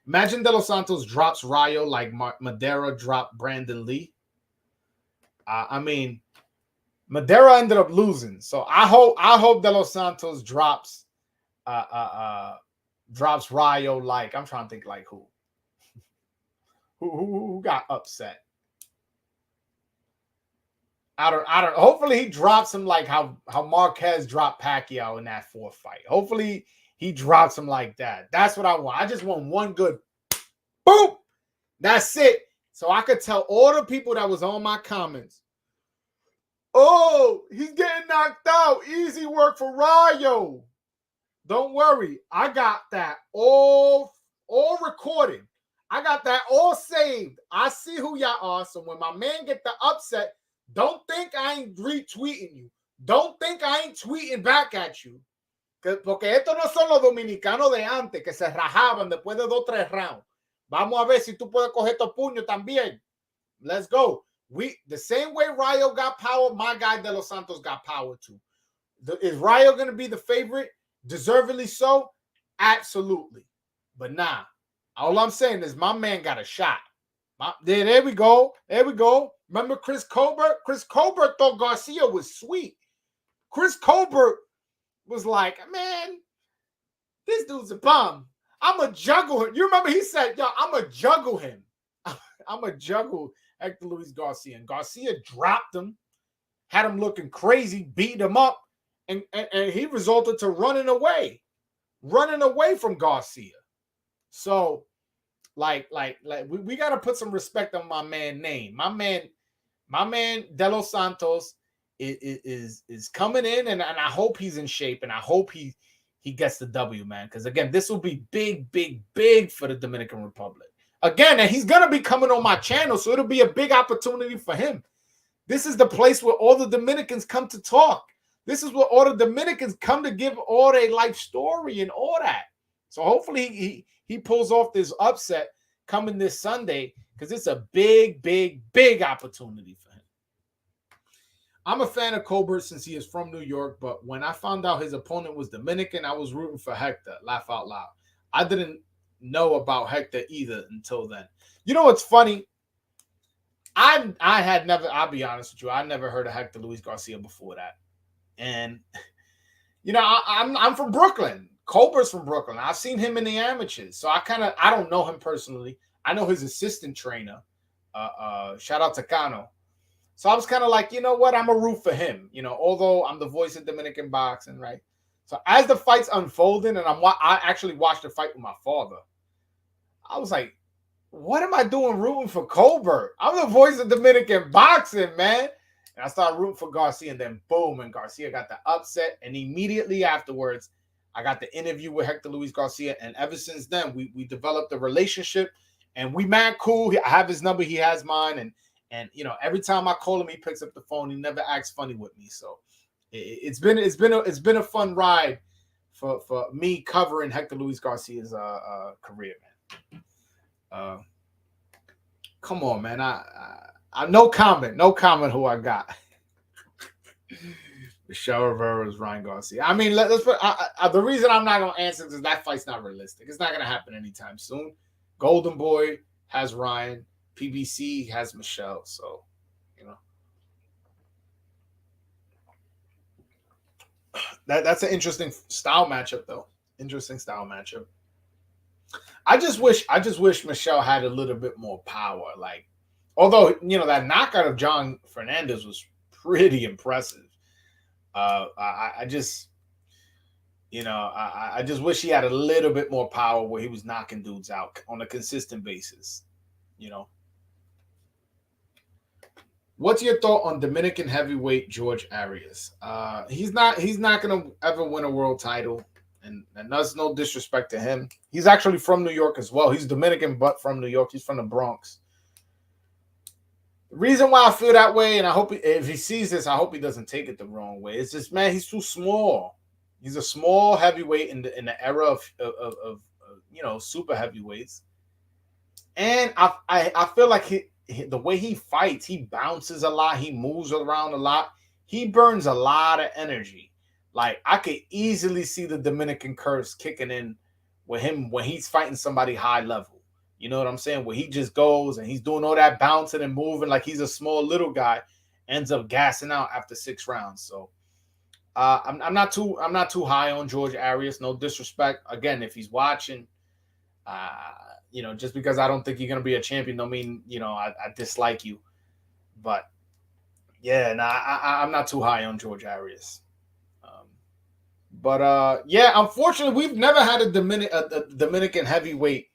Imagine De Los Santos drops Rayo like Madera dropped Brandon Lee. Madera ended up losing, so I hope De Los Santos drops Rayo like, I'm trying to think like who got upset. I don't. Hopefully he drops him like how Marquez dropped Pacquiao in that 4th fight. Hopefully he drops him like that. That's what I want. I just want one good boom. That's it. So I could tell all the people that was on my comments, Oh, he's getting knocked out. Easy work for Rayo. Don't worry. I got that all recorded. I got that all saved. I see who y'all are. So when my man get the upset, don't think I ain't retweeting you. Don't think I ain't tweeting back at you. Porque estos no son los dominicanos de antes que se rajaban después de 2-3 rounds. Vamos a ver si tú puedes coger estos puños también. Let's go. The same way Rayo got power, my guy De Los Santos got power too. Is Rayo going to be the favorite? Deservedly so? Absolutely. But nah. All I'm saying is my man got a shot. There we go. There we go. Remember Chris Colbert? Chris Colbert thought Garcia was sweet. Chris Colbert was like, man, this dude's a bum. I'm going to juggle him. You remember he said, yo, I'm going to juggle him. I'm going to juggle Hector Luis Garcia. And Garcia dropped him, had him looking crazy, beat him up, and he resulted to running away from Garcia. So, like we got to put some respect on my man's name. My man De Los Santos is coming in, and I hope he's in shape, and I hope he gets the W, man. Because again, this will be big for the Dominican Republic. Again, and he's gonna be coming on my channel, so it'll be a big opportunity for him. This is the place where all the Dominicans come to talk. This is where all the Dominicans come to give all their life story and all that. So hopefully he pulls off this upset coming this Sunday, because it's a big opportunity for him. I'm a fan of Colbert since he is from New York, but when I found out his opponent was Dominican, I was rooting for Hector. Laugh out loud. I didn't know about Hector either until then. You know what's funny? I had never, I'll be honest with you, I never heard of Hector Luis Garcia before that. And you know, I'm from Brooklyn. Colbert's from Brooklyn. I've seen him in the amateurs. So I don't know him personally. I know his assistant trainer. Shout out to Cano. So I was kind of like, you know what? I'm a root for him. You know, although I'm the voice of Dominican boxing, right? So as the fight's unfolding, and I actually watched the fight with my father, I was like, what am I doing rooting for Colbert? I'm the voice of Dominican boxing, man. And I started rooting for Garcia, and then boom, and Garcia got the upset. And immediately afterwards, I got the interview with Hector Luis Garcia. And ever since then, we developed a relationship, and we mad cool. I have his number, he has mine. And you know, every time I call him, he picks up the phone. He never acts funny with me. So it's been a fun ride for me covering Hector Luis Garcia's career, man. Come on, man. I no comment who I got. Michelle Rivera's Ryan Garcia. I mean, let's put the reason I'm not gonna answer is that fight's not realistic. It's not gonna happen anytime soon. Golden Boy has Ryan, PBC has Michelle, so you know. That's an interesting style matchup, though. Interesting style matchup. I just wish Michelle had a little bit more power. Like, although you know that knockout of John Fernandez was pretty impressive. I just wish he had a little bit more power where he was knocking dudes out on a consistent basis. You know. What's your thought on Dominican heavyweight George Arias? He's not going to ever win a world title, and that's no disrespect to him. He's actually from New York as well. He's Dominican, but from New York. He's from the Bronx. The reason why I feel that way, and I hope if he sees this, I hope he doesn't take it the wrong way. It's just, man, he's too small. He's a small heavyweight in the era of you know, super heavyweights, and I feel like the way he fights, he bounces a lot, he moves around a lot, he burns a lot of energy. Like, I could easily see the Dominican curse kicking in with him when he's fighting somebody high level. You know what I'm saying? Where he just goes and he's doing all that bouncing and moving like he's a small little guy, ends up gassing out after 6 rounds. So I'm not too high on George Arias. No disrespect. Again, if he's watching, you know, just because I don't think you're gonna be a champion don't mean, you know, I dislike you. But yeah, I'm not too high on George Arias. Yeah, unfortunately, we've never had a Dominican heavyweight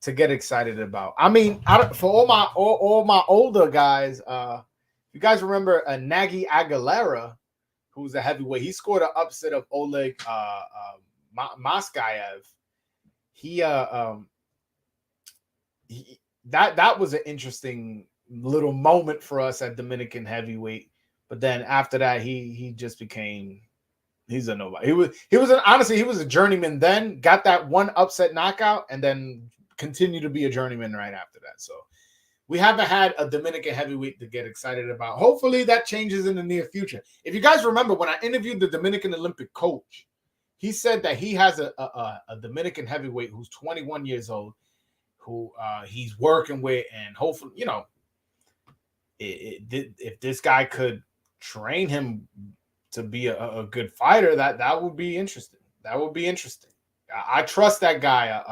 to get excited about. I mean, for all my older guys, you guys remember Nagy Aguilera, who's a heavyweight, he scored an upset of Oleg Moskayev. He that was an interesting little moment for us at Dominican heavyweight. But then after that, he just became he's a nobody. Honestly, he was a journeyman then, got that one upset knockout, and then continued to be a journeyman right after that. So we haven't had a Dominican heavyweight to get excited about. Hopefully that changes in the near future. If you guys remember, when I interviewed the Dominican Olympic coach, he said that he has a Dominican heavyweight who's 21 years old, who he's working with, and hopefully, if this guy could train him to be a good fighter, that would be interesting. That would be interesting. I trust that guy,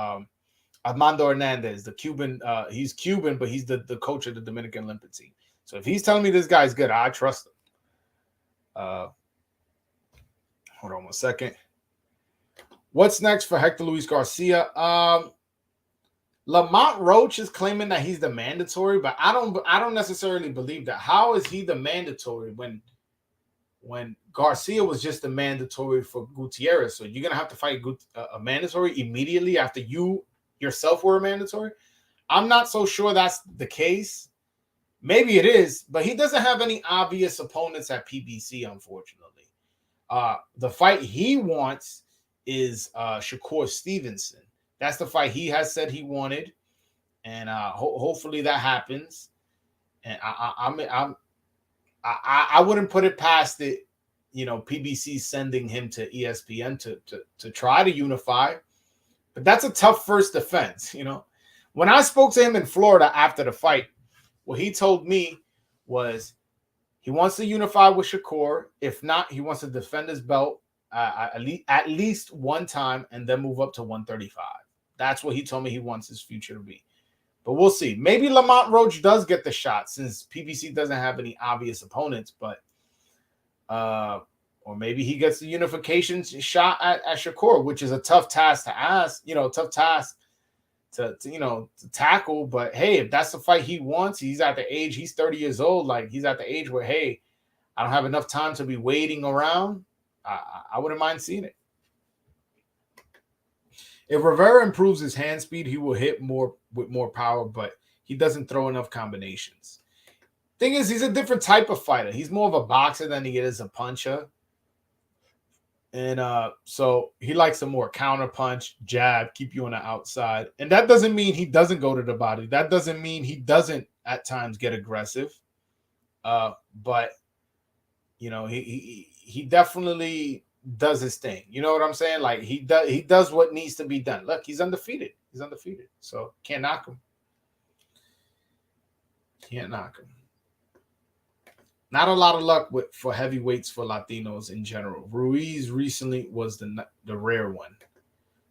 Armando Hernandez, the Cuban. He's Cuban, but he's the coach of the Dominican Olympic team. So if he's telling me this guy's good, I trust him. Hold on one second. What's next for Hector Luis Garcia? Lamont Roach is claiming that he's the mandatory, but I don't necessarily believe that. How is he the mandatory when Garcia was just the mandatory for Gutierrez? So you're gonna have to fight a mandatory immediately after you yourself were a mandatory? I'm not so sure that's the case. Maybe it is, but he doesn't have any obvious opponents at PBC, unfortunately. The fight he wants is Shakur Stevenson. That's the fight he has said he wanted, and hopefully that happens. And I wouldn't put it past it, PBC sending him to ESPN to try to unify, but that's a tough first defense. When I spoke to him in Florida after the fight, what he told me was he wants to unify with Shakur. If not, he wants to defend his belt at least one time and then move up to 135. That's what he told me he wants his future to be. But we'll see. Maybe Lamont Roach does get the shot since PBC doesn't have any obvious opponents, but or maybe he gets the unification shot at Shakur, which is a tough task to ask, tough task to tackle. But hey, if that's the fight he wants, he's at the age, he's 30 years old. Like, he's at the age where, hey, I don't have enough time to be waiting around. I wouldn't mind seeing it. If Rivera improves his hand speed, he will hit more with more power, but he doesn't throw enough combinations. Thing is, he's a different type of fighter. He's more of a boxer than he is a puncher. And so he likes a more counter punch, jab, keep you on the outside. And that doesn't mean he doesn't go to the body. That doesn't mean he doesn't at times get aggressive. But he definitely does his thing. You know what I'm saying? Like, he does what needs to be done. Look, he's undefeated. So can't knock him. Not a lot of luck for heavyweights for Latinos in general. Ruiz recently was the rare one.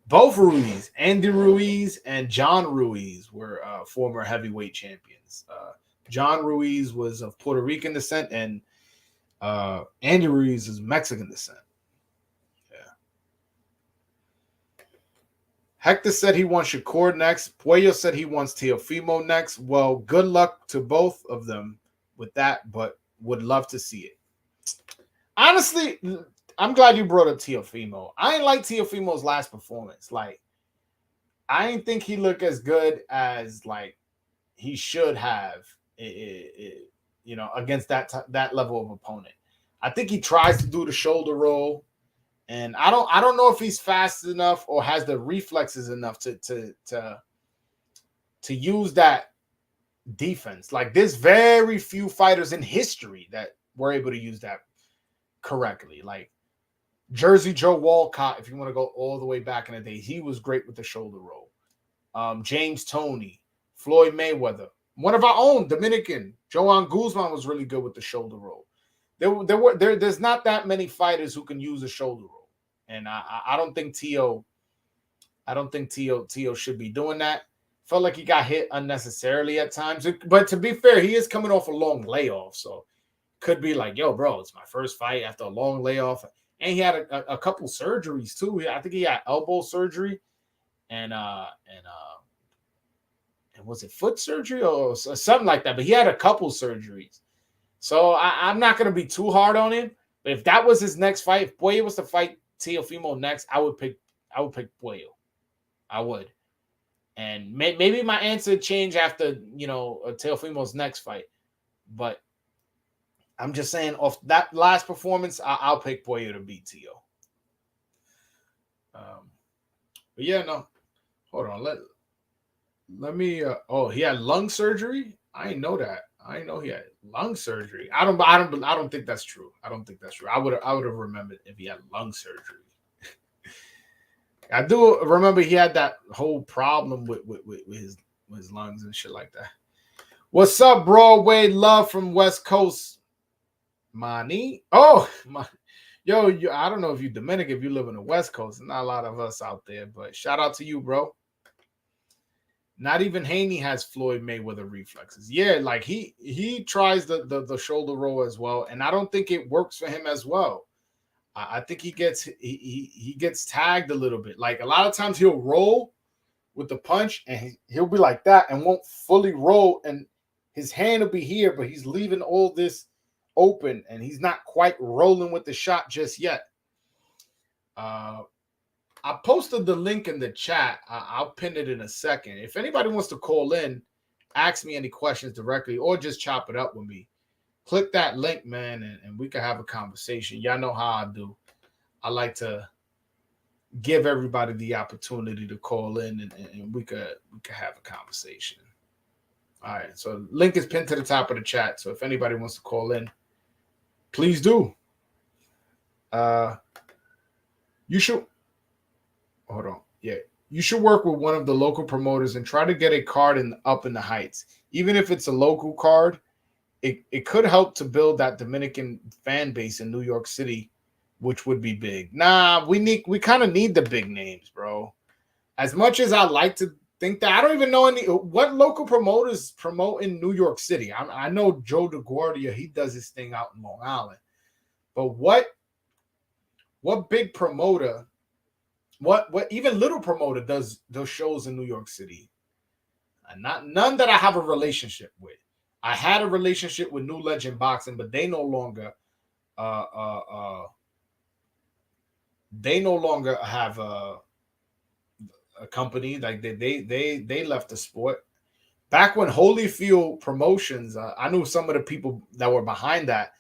Both Ruiz, Andy Ruiz and John Ruiz, were former heavyweight champions. John Ruiz was of Puerto Rican descent, and Andy Ruiz is Mexican descent. Yeah. Hector said he wants Shakur next. Puello said he wants Teofimo next. Well, good luck to both of them with that, but would love to see it. Honestly, I'm glad you brought up Teofimo. I didn't like Teofimo's last performance. Like, I didn't think he looked as good as like he should have, against that level of opponent. I think he tries to do the shoulder roll, and I don't know if he's fast enough or has the reflexes enough to use that defense. Like, there's very few fighters in history that were able to use that correctly. Like Jersey Joe Walcott, if you want to go all the way back in the day, he was great with the shoulder roll. James Toney, Floyd Mayweather, one of our own Dominican, Joan Guzman, was really good with the shoulder roll. There's not that many fighters who can use a shoulder roll, and I don't think Tio should be doing that. Felt like he got hit unnecessarily at times. But to be fair, he is coming off a long layoff. So could be like, yo, bro, it's my first fight after a long layoff. And he had a couple surgeries too. I think he had elbow surgery and was it foot surgery or something like that? But he had a couple surgeries. So I'm not gonna be too hard on him. But if that was his next fight, if Puello was to fight Teofimo next, I would pick Puello. I would. And maybe my answer change after Teofimo's next fight. But I'm just saying, off that last performance, I'll pick Puello to beat Teo. But yeah, no. Hold on. Let me. He had lung surgery. I didn't know that. I didn't know he had lung surgery. I don't think that's true. I don't think that's true. I would have remembered if he had lung surgery. I do remember he had that whole problem with his lungs and shit like that. What's up, Broadway love from West Coast? Money. Oh, my. Yo, I don't know if you're Dominican, if you live in the West Coast. Not a lot of us out there, but shout out to you, bro. Not even Haney has Floyd Mayweather reflexes. Yeah, like he tries the shoulder roll as well, and I don't think it works for him as well. I think he gets tagged a little bit. Like a lot of times he'll roll with the punch, and he'll be like that and won't fully roll, and his hand will be here, but he's leaving all this open, and he's not quite rolling with the shot just yet. I posted the link in the chat. I'll pin it in a second. If anybody wants to call in, ask me any questions directly, or just chop it up with me, click that link, man, and we can have a conversation. Y'all know how I do. I like to give everybody the opportunity to call in, and we could have a conversation. All right, so link is pinned to the top of the chat. So if anybody wants to call in, please do. You should hold on. Yeah, you should work with one of the local promoters and try to get a card up in the Heights, even if it's a local card. It could help to build that Dominican fan base in New York City, which would be big. Nah, we kind of need the big names, bro. As much as I like to think that, I don't even know what local promoters promote in New York City. I know Joe DeGuardia, he does his thing out in Long Island. But what big promoter, what even little promoter does those shows in New York City? None that I have a relationship with. I had a relationship with New Legend Boxing, but they no longer have a company. Like they left the sport. Back when Holyfield Promotions, I knew some of the people that were behind that.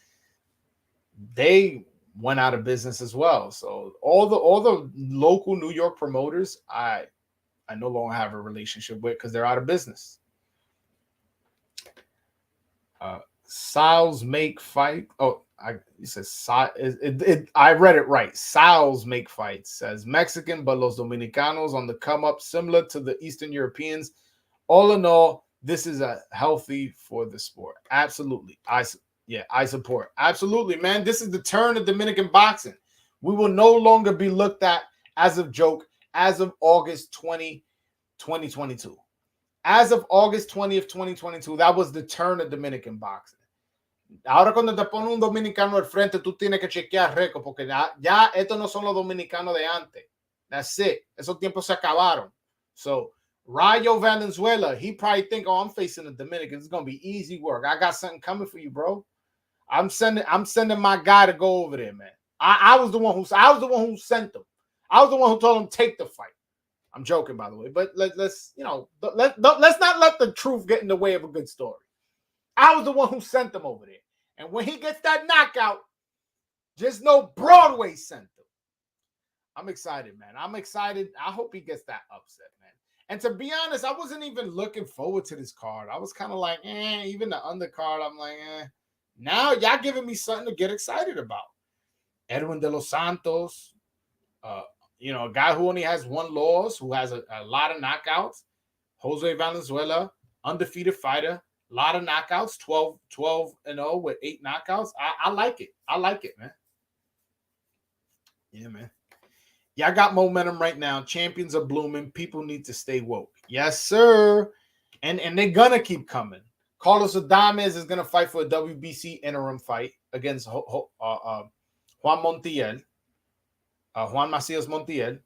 They went out of business as well. So all the local New York promoters, I no longer have a relationship with because they're out of business. Sal's make fight. Oh, you said I read it right. Sal's make fights says Mexican, but los Dominicanos on the come up, similar to the Eastern Europeans. All in all, this is a healthy for the sport. Absolutely, I support. Absolutely, man. This is the turn of Dominican boxing. We will no longer be looked at as a joke as of August 20, 2022. As of August 20th, 2022, that was the turn of Dominican boxing. Ahora cuando te pone un dominicano al frente, tú tienes que chequear récord, porque ya estos no son los dominicanos de antes. That's it. Esos tiempos se acabaron. So, Rayo Valenzuela, he probably think, oh, I'm facing the Dominicans. It's going to be easy work. I got something coming for you, bro. I'm sending my guy to go over there, man. I was the one who sent him. I was the one who told him take the fight. I'm joking, by the way, but let's not let the truth get in the way of a good story. I was the one who sent him over there, and when he gets that knockout, just know Broadway sent him. I'm excited, man. I'm excited. I hope he gets that upset, man. And to be honest, I wasn't even looking forward to this card. I was kind of like, even the undercard, I'm like, Now y'all giving me something to get excited about. Edwin de los Santos, a guy who only has one loss, who has a lot of knockouts. Jose Valenzuela, undefeated fighter, a lot of knockouts, 12-0 with 8 knockouts. I like it. I like it, man. Yeah, man. Y'all got momentum right now. Champions are blooming. People need to stay woke. Yes, sir. And they're going to keep coming. Carlos Adames is going to fight for a WBC interim fight against Juan Montiel. Juan Macias Montiel,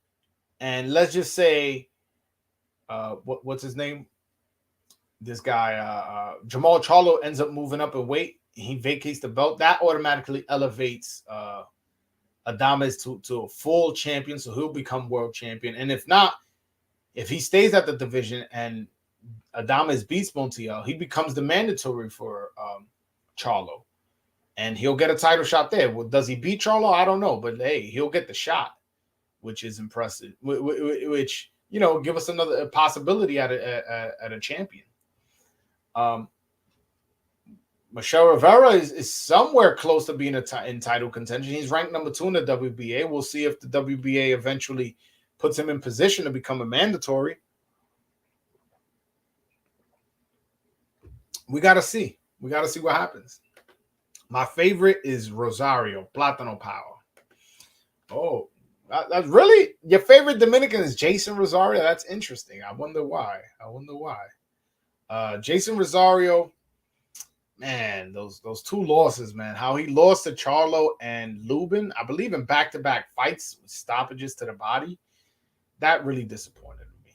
and let's just say, what's his name? This guy, Jamal Charlo ends up moving up in weight. he vacates the belt, that automatically elevates Adames to a full champion, so he'll become world champion. And if not, if he stays at the division and Adames beats Montiel, he becomes the mandatory for Charlo, and he'll get a title shot there. Well, does he beat Charlo? I don't know, but hey, he'll get the shot, which is impressive. Which give us another possibility at a champion. Michelle Rivera is somewhere close to being in title contention. He's ranked number 2 in the WBA. We'll see if the WBA eventually puts him in position to become a mandatory. We got to see. We got to see what happens. My favorite is Rosario, Plátano Power. Oh, that's really your favorite Dominican is Jason Rosario? That's interesting. I wonder why. Jason Rosario, man, those 2 losses, man. How he lost to Charlo and Lubin, I believe in back-to-back fights with stoppages to the body. That really disappointed me.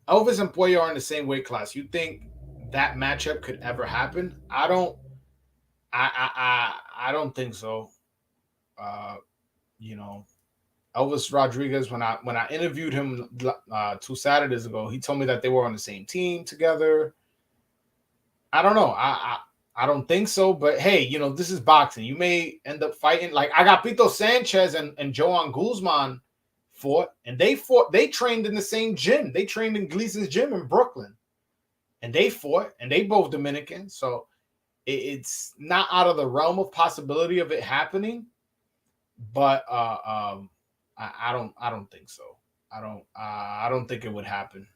Elvis and Puello are in the same weight class. You think that matchup could ever happen? I don't think so. Elvis Rodriguez, when I interviewed him 2 Saturdays ago, he told me that they were on the same team together. I don't know. I don't think so, but hey, this is boxing. You may end up fighting. Like Agapito Sanchez and Joan Guzman fought, and they trained in the same gym. They trained in Gleason's gym in Brooklyn, and they fought, and they both Dominican. So it's not out of the realm of possibility of it happening, but I don't think so. I don't think it would happen.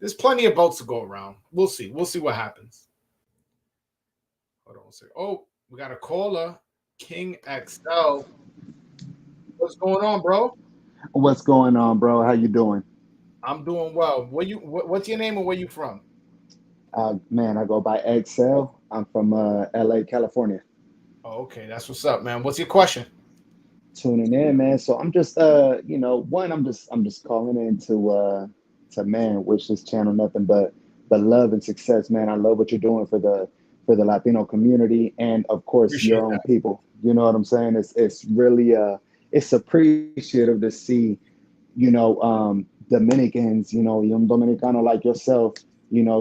There's plenty of belts to go around. We'll see. We'll see what happens. Hold on a second. Oh, we got a caller, King XL. What's going on, bro? What's going on, bro? How you doing? I'm doing well. What's your name and where you from? Man, I go by XL. I'm from LA, California. Oh, okay, that's what's up, man. What's your question? Tuning in, man. So I'm just I'm just calling in to man, wish this channel nothing but love and success, man. I love what you're doing for the Latino community and of course Appreciate your own that. people. You know what I'm saying? It's really it's appreciative to see, Dominicans, young Dominicano like yourself,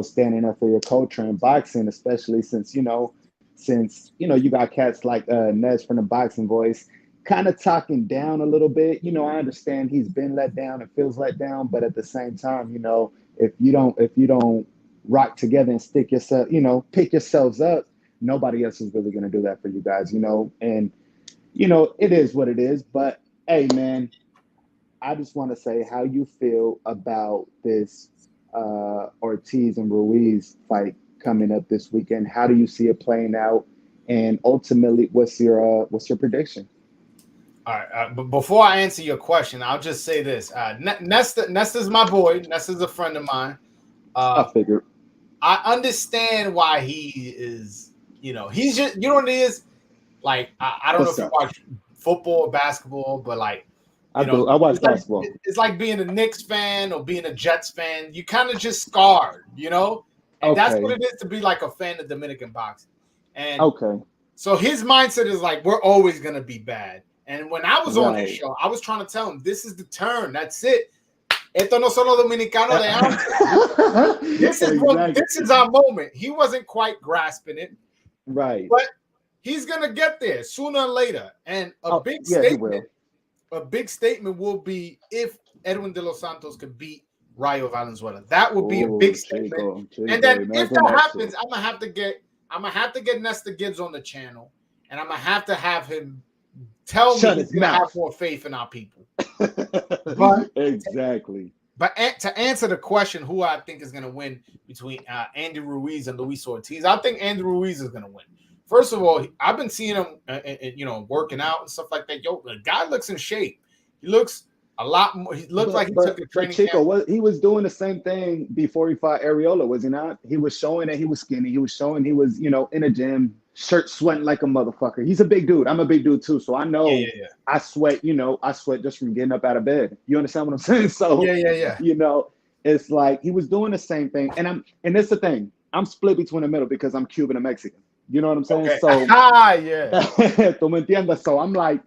standing up for your culture and boxing, especially since you got cats like Nez from the Boxing Voice kind of talking down a little bit. I understand he's been let down and feels let down, but at the same time, if you don't rock together and stick yourself, pick yourselves up, nobody else is really gonna do that for you guys, and it is what it is. But hey, man, I just want to say how you feel about this Ortiz and Ruiz fight coming up this weekend. How do you see it playing out? And ultimately, what's your prediction? All right, but before I answer your question, I'll just say this: Nesta's my boy. Nesta's a friend of mine. I figured. I understand why he is. He's just. You know what it is? Like I don't know What's if you up? watch football or basketball, but like I do. I watch it's like basketball. it's like being a Knicks fan or being a Jets fan. You kind of just scarred, and that's what Okay. it is to be like a fan of Dominican boxing. And Okay. so his mindset is like, we're always gonna be bad. And when I was on his Right. show, I was trying to tell him, this is the turn. That's it. Esto no son los dominicanos de antes. Exactly. This is our moment. He wasn't quite grasping it, Right. but he's gonna get there sooner or later. And Oh, yeah, he will. a big statement will be if Edwin de los Santos could beat Rayo Valenzuela. That would be a big Oh, statement. Chico, And Chico, then if imagine that that happens, shit. I'm gonna have to get Nesta Gibbs on the channel, and I'm gonna have him tell me Shut he's his gonna have mouth. more faith in our people. But Exactly. to answer the question, who I think is gonna win between Andy Ruiz and Luis Ortiz, I think Andy Ruiz is gonna win. First of all, I've been seeing him, working out and stuff like that. Yo, the guy looks in shape. He looks a lot more. He looks like he took a But training Chico, camp. what he was doing the same thing before he fought Areola, was he not? He was showing that he was skinny. He was showing he was, in a gym, shirt sweating like a motherfucker. He's a big dude. I'm a big dude too, so I Yeah, know yeah, I sweat. I sweat just from getting up out of bed. You understand what I'm saying? So, yeah, yeah, yeah, yeah. it's like he was doing the same thing. And that's the thing. I'm split between the middle because I'm Cuban and Mexican. You know what I'm saying? Okay. So, Yeah. tú me entiendes? So I'm like,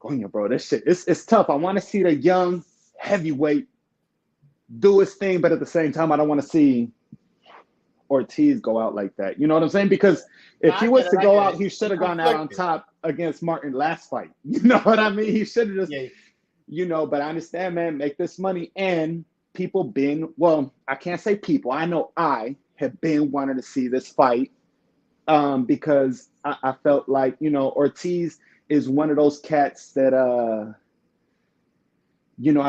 coño, bro, this shit, it's tough. I want to see the young heavyweight do his thing, but at the same time, I don't want to see Ortiz go out like that. You know what I'm saying? Because No, if he was to I go get out, it. he should He have gone out on conflicted. top against Martin last fight. You know what I mean? He should have just, Yeah. but I understand, man, make this money. And people been, well, I can't say people. I know I have been wanting to see this fight because I felt like, Ortiz is one of those cats that, at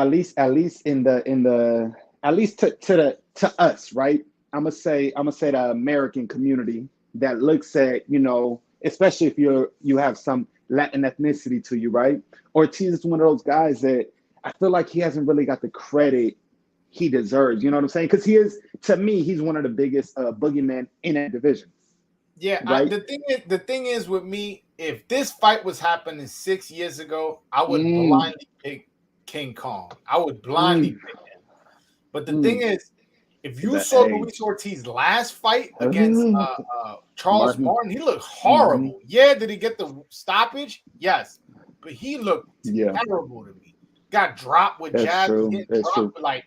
least at least to us, right? I'm gonna say the American community that looks at, especially if you have some Latin ethnicity to you, right? Ortiz is one of those guys that I feel like he hasn't really got the credit he deserves. You know what I'm saying? Because to me, he's one of the biggest boogeymen in that division, Yeah, right? the thing is with me, if this fight was happening 6 years ago, I would Mm, blindly pick King Kong. I would blindly mm, pick him. But the thing mm. is, if you The saw Luis age. Ortiz's last fight against Charles Martin. Martin, he looked Hmm. horrible. Yeah, did he get the stoppage? Yes, but he looked Yeah, terrible to me. Got dropped with that's jabs, true. getting That's dropped true. with like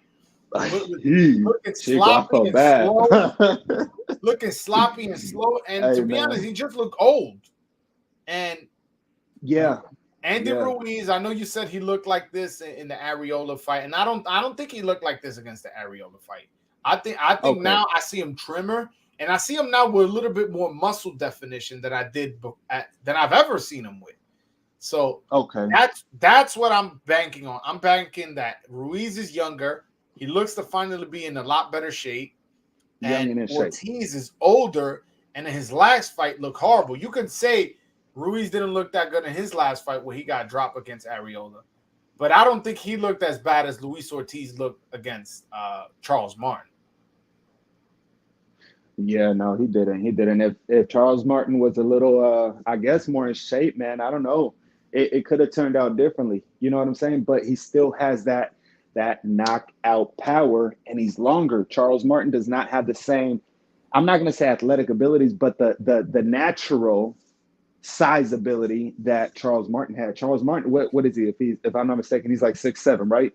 He, looking Chico, I sloppy felt and bad. slow, And to Hey, be honest, man. he just looked old. And Yeah, Andy yeah. Ruiz, I know you said he looked like this in the Areola fight, and I don't think he looked like this against the Areola fight. I think Okay. now I see him trimmer, and I see him now with a little bit more muscle definition than I did than I've ever seen him with. So Okay. that's what I'm banking on. I'm banking that Ruiz is younger. He looks to finally be in a lot better shape, Young and and in shape. Ortiz is older, and in his last fight looked horrible. You could say Ruiz didn't look that good in his last fight where he got dropped against Areola, but I don't think he looked as bad as Luis Ortiz looked against Charles Martin. Yeah, no, he didn't. He didn't. If Charles Martin was a little, I guess, more in shape, man, I don't know. It could have turned out differently. You know what I'm saying? But he still has that knockout power, and he's longer. Charles Martin does not have the same. I'm not going to say athletic abilities, but the natural size ability that Charles Martin had. Charles Martin, what is he? If I'm not mistaken, he's like 6'7", right?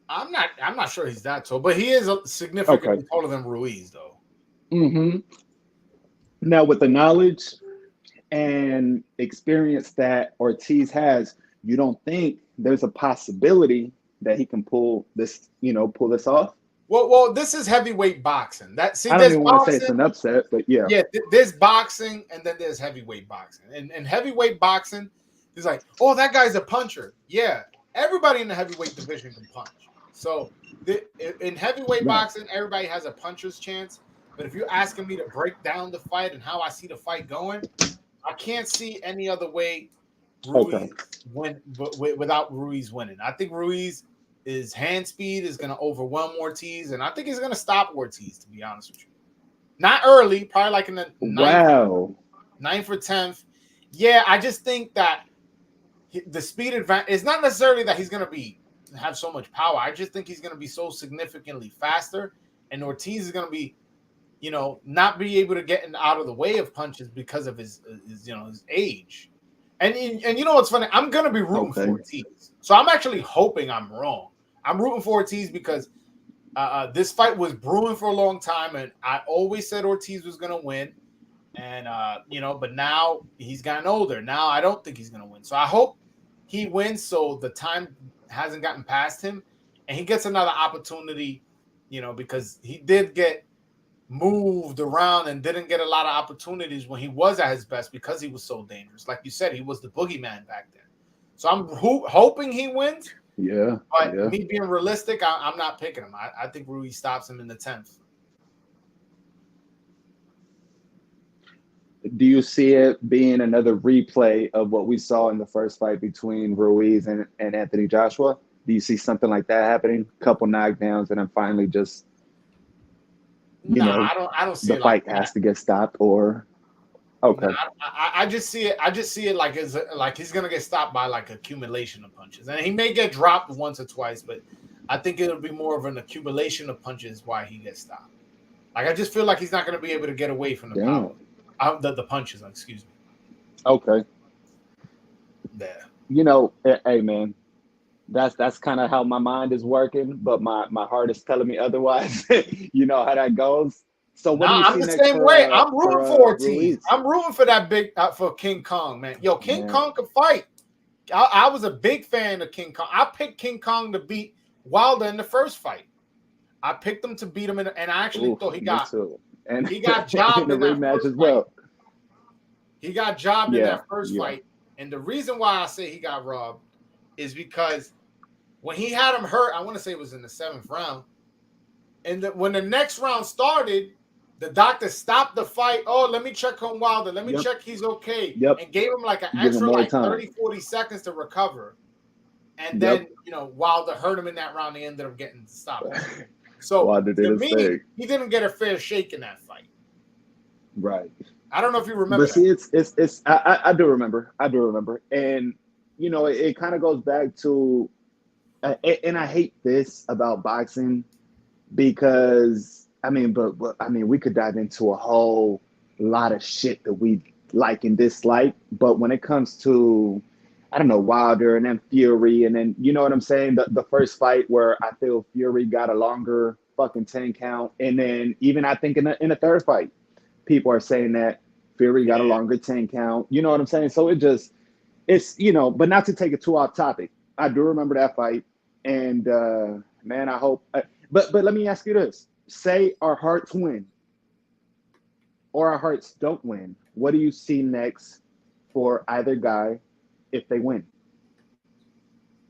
I'm not sure he's that tall, but he is Okay. significantly taller than Ruiz though. Hmm. Now with the knowledge and experience that Ortiz has, you don't think there's a possibility that he can pull this off? Well, this is heavyweight boxing. I don't There's even want to say it's boxing. an upset, but yeah. Yeah, there's boxing and then there's heavyweight boxing. And heavyweight boxing is like, oh, that guy's a puncher. Yeah, everybody in the heavyweight division can punch. So in heavyweight Right. boxing, everybody has a puncher's chance. But if you're asking me to break down the fight and how I see the fight going, I can't see any other way Okay. Ruiz without Ruiz winning. I think Ruiz his hand speed is going to overwhelm Ortiz, and I think he's going to stop Ortiz. To be honest with you. Not early, probably like in the Wow. ninth or 10th. Yeah, I just think that the speed advantage is not necessarily that he's going to have so much power. I just think he's going to be so significantly faster, and Ortiz is going to be, not be able to get out of the way of punches because of his age. And you know what's funny? I'm going to be rooting Okay. for Ortiz. So I'm actually hoping I'm wrong. I'm rooting for Ortiz because this fight was brewing for a long time, and I always said Ortiz was going to win. And, but now he's gotten older. Now I don't think he's going to win. So I hope he wins so the time hasn't gotten past him and he gets another opportunity, because he did get moved around and didn't get a lot of opportunities when he was at his best because he was so dangerous. Like you said, he was the boogeyman back then. So I'm hoping he wins. Yeah. But Yeah. me being realistic, I'm not picking him. I think Ruiz stops him in the 10th. Do you see it being another replay of what we saw in the first fight between Ruiz and Anthony Joshua? Do you see something like that happening? Couple knockdowns and then finally just, you Nah, know, I don't see the it like fight that. has to get stopped or No, okay. I just see it. I just see it like he's gonna get stopped by like accumulation of punches, and he may get dropped once or twice, but I think it'll be more of an accumulation of punches why he gets stopped. Like I just feel like he's not going to be able to get away from the Damn. power, the punches. Excuse me. Okay. Yeah. You know, hey man, that's kind of how my mind is working, but my heart is telling me otherwise. You know how that goes. So what do Nah, you I'm see the next same way. I'm for rooting for Ortiz. Ruiz? I'm rooting for that big for King Kong, man. Yo, King Man, Kong can fight. I was a big fan of King Kong. I picked King Kong to beat Wilder in the first fight. I picked him to beat him, and I actually oof, thought me too. And he got in jobbed the in that rematch first as fight. well. He got jobbed in Yeah, that first yeah. fight, and the reason why I say he got robbed is because when he had him hurt, I want to say it was in the 7th round, and when the next round started, the doctor stopped the fight. Oh, let me check on Wilder. Let me Yep, check he's okay, yep. and gave him like an Give him extra more like time. 30, 40 seconds to recover. And Yep. then, Wilder hurt him in that round. They ended up getting stopped. So Wilder did to his me, thing. he didn't get a fair shake in that fight. Right. I don't know if you remember But that. see, it's I do remember. I do remember. And you know, it kind of goes back to and I hate this about boxing because I mean, but I mean, we could dive into a whole lot of shit that we like and dislike. But when it comes to, I don't know, Wilder and then Fury, and then you know what I'm saying, the first fight where I feel Fury got a longer fucking 10 count, and then even I think in the third fight, people are saying that Fury got a Yeah. longer 10 count. You know what I'm saying? So it's but not to take it too off topic. I do remember that fight, and man, I hope. But let me ask you this: say our hearts win, or our hearts don't win. What do you see next for either guy if they win?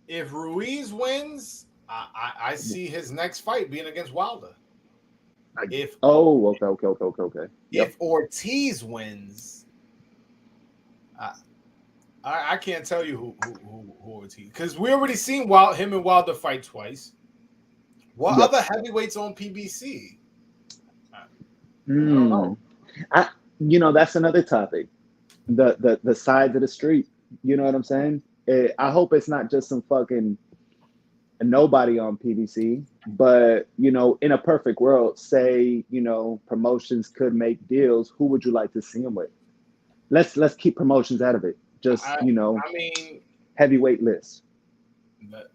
If Ruiz wins, I see his next fight being against Wilder. I, If oh, okay. Yep. if Ortiz wins, I, I can't tell you who Ortiz, because we already seen him and Wilder fight twice. What Yep. other heavyweights on PBC? I don't Hmm. know. That's another topic. The sides of the street. You know what I'm saying? I hope it's not just some fucking nobody on PBC, but in a perfect world, say promotions could make deals. Who would you like to see them with? Let's keep promotions out of it. Just I mean, heavyweight list. let,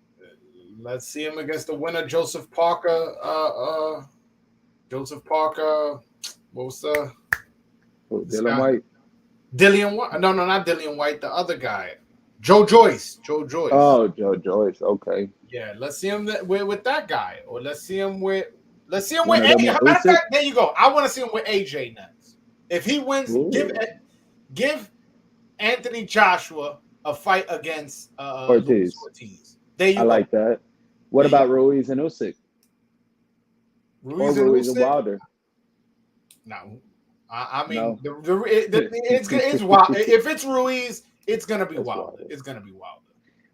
let's see him against the winner, Joseph Parker. Joseph Parker. What was Oh, this Dylan guy? White. Dillian White. No, not Dillian White. The other guy, Joe Joyce. Joe Joyce. Oh, Joe Joyce. Okay. Yeah, let's see him with that guy, or let's see him with One of them AJ. with Matter of Usyk. fact, there you go. I want to see him with AJ next. If he wins, Ooh. give Anthony Joshua a fight against Luis Ortiz. Ortiz. There I you go. like that. What There you about go. Ruiz and Usyk or Ruiz and Ruiz and Usyk. Wilder? No, I mean No. it's wild. If it's Ruiz, it's gonna be That's Wilder. Wilder. It's gonna be Wilder.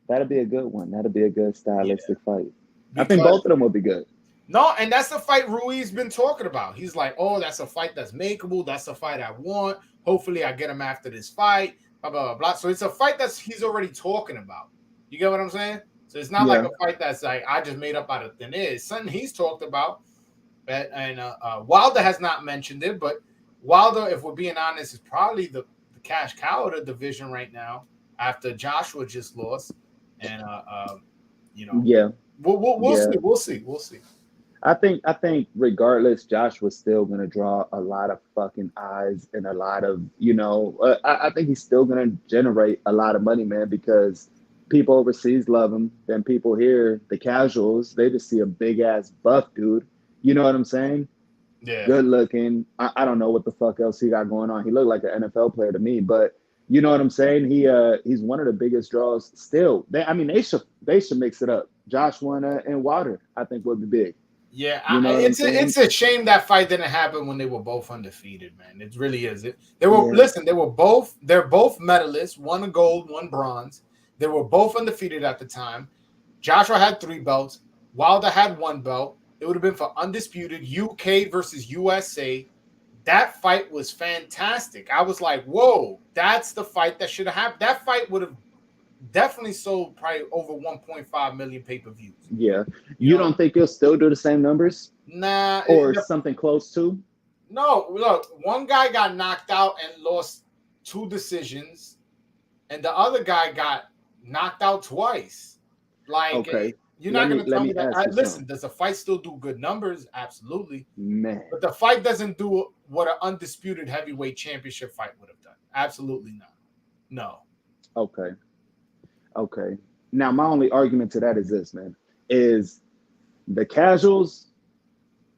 That'd be a good one. That'd be a good Yeah, stylistic fight. I think because both of them would be good. no, and that's the fight Ruiz been talking about. He's like, oh, that's a fight that's makeable. That's a fight I want. Hopefully, I get him after this fight. Blah blah blah blah. So it's a fight that's he's already talking about. You get what I'm saying? So it's not like Yeah. a fight that's like I just made up out of thin air. It's something he's talked about. And Wilder has not mentioned it, but Wilder, if we're being honest, is probably the cash cow of the division right now after Joshua just lost. And Yeah. we'll Yeah. see, we'll see. I think regardless, Josh was still gonna draw a lot of fucking eyes and a lot of I think he's still gonna generate a lot of money, man, because people overseas love him. Then people here, the casuals, they just see a big ass buff dude. You know what I'm saying? Yeah, Good looking. I don't know what the fuck else he got going on. He looked like an NFL player to me, but you know what I'm saying? He's one of the biggest draws still. They should mix it up. Joshua and Wilder, I think would be big. yeah. You know what I'm saying? It's a shame that fight didn't happen when they were both undefeated, man. It really is. They were Yeah. listen. They're both medalists. One gold, one bronze. They were both undefeated at the time. Joshua had 3 belts. Wilder had 1 belt. It would have been for undisputed UK versus USA. That fight was fantastic. I was like, whoa, that's the fight that should have happened. That fight would have definitely sold probably over 1.5 million pay-per-views. Yeah. You don't think he'll still do the same numbers Nah, or something close to? no. Look, one guy got knocked out and lost 2 decisions, and the other guy got knocked out twice. Like, Okay. you're Let not me going to let tell me me that. ask you Listen, something. does the fight still do good numbers? Absolutely. Man. But the fight doesn't do what an undisputed heavyweight championship fight would have done. Absolutely not. No. Okay. Okay. Now my only argument to that is this, man, is the casuals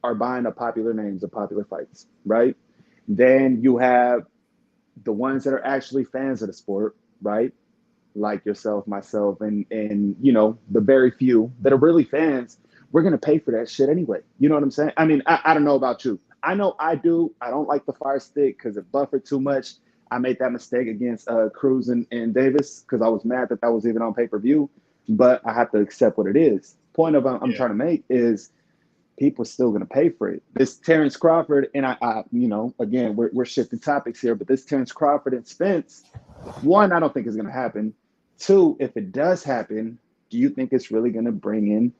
are buying up popular names of popular fights, right? Then you have the ones that are actually fans of the sport, right? Like yourself, myself, and the very few that are really fans. We're gonna pay for that shit anyway. You know what I'm saying? I mean, I don't know about you. I know I do. I don't like the Fire Stick because it buffered too much. I made that mistake against Cruz and Davis because I was mad that that was even on pay-per-view. But I have to accept what it is. Point of I'm trying to make is people still going to pay for it. This Terrence Crawford, and again, we're shifting topics here, but this Terrence Crawford and Spence, one, I don't think is going to happen. Two, if it does happen, do you think it's really going to bring in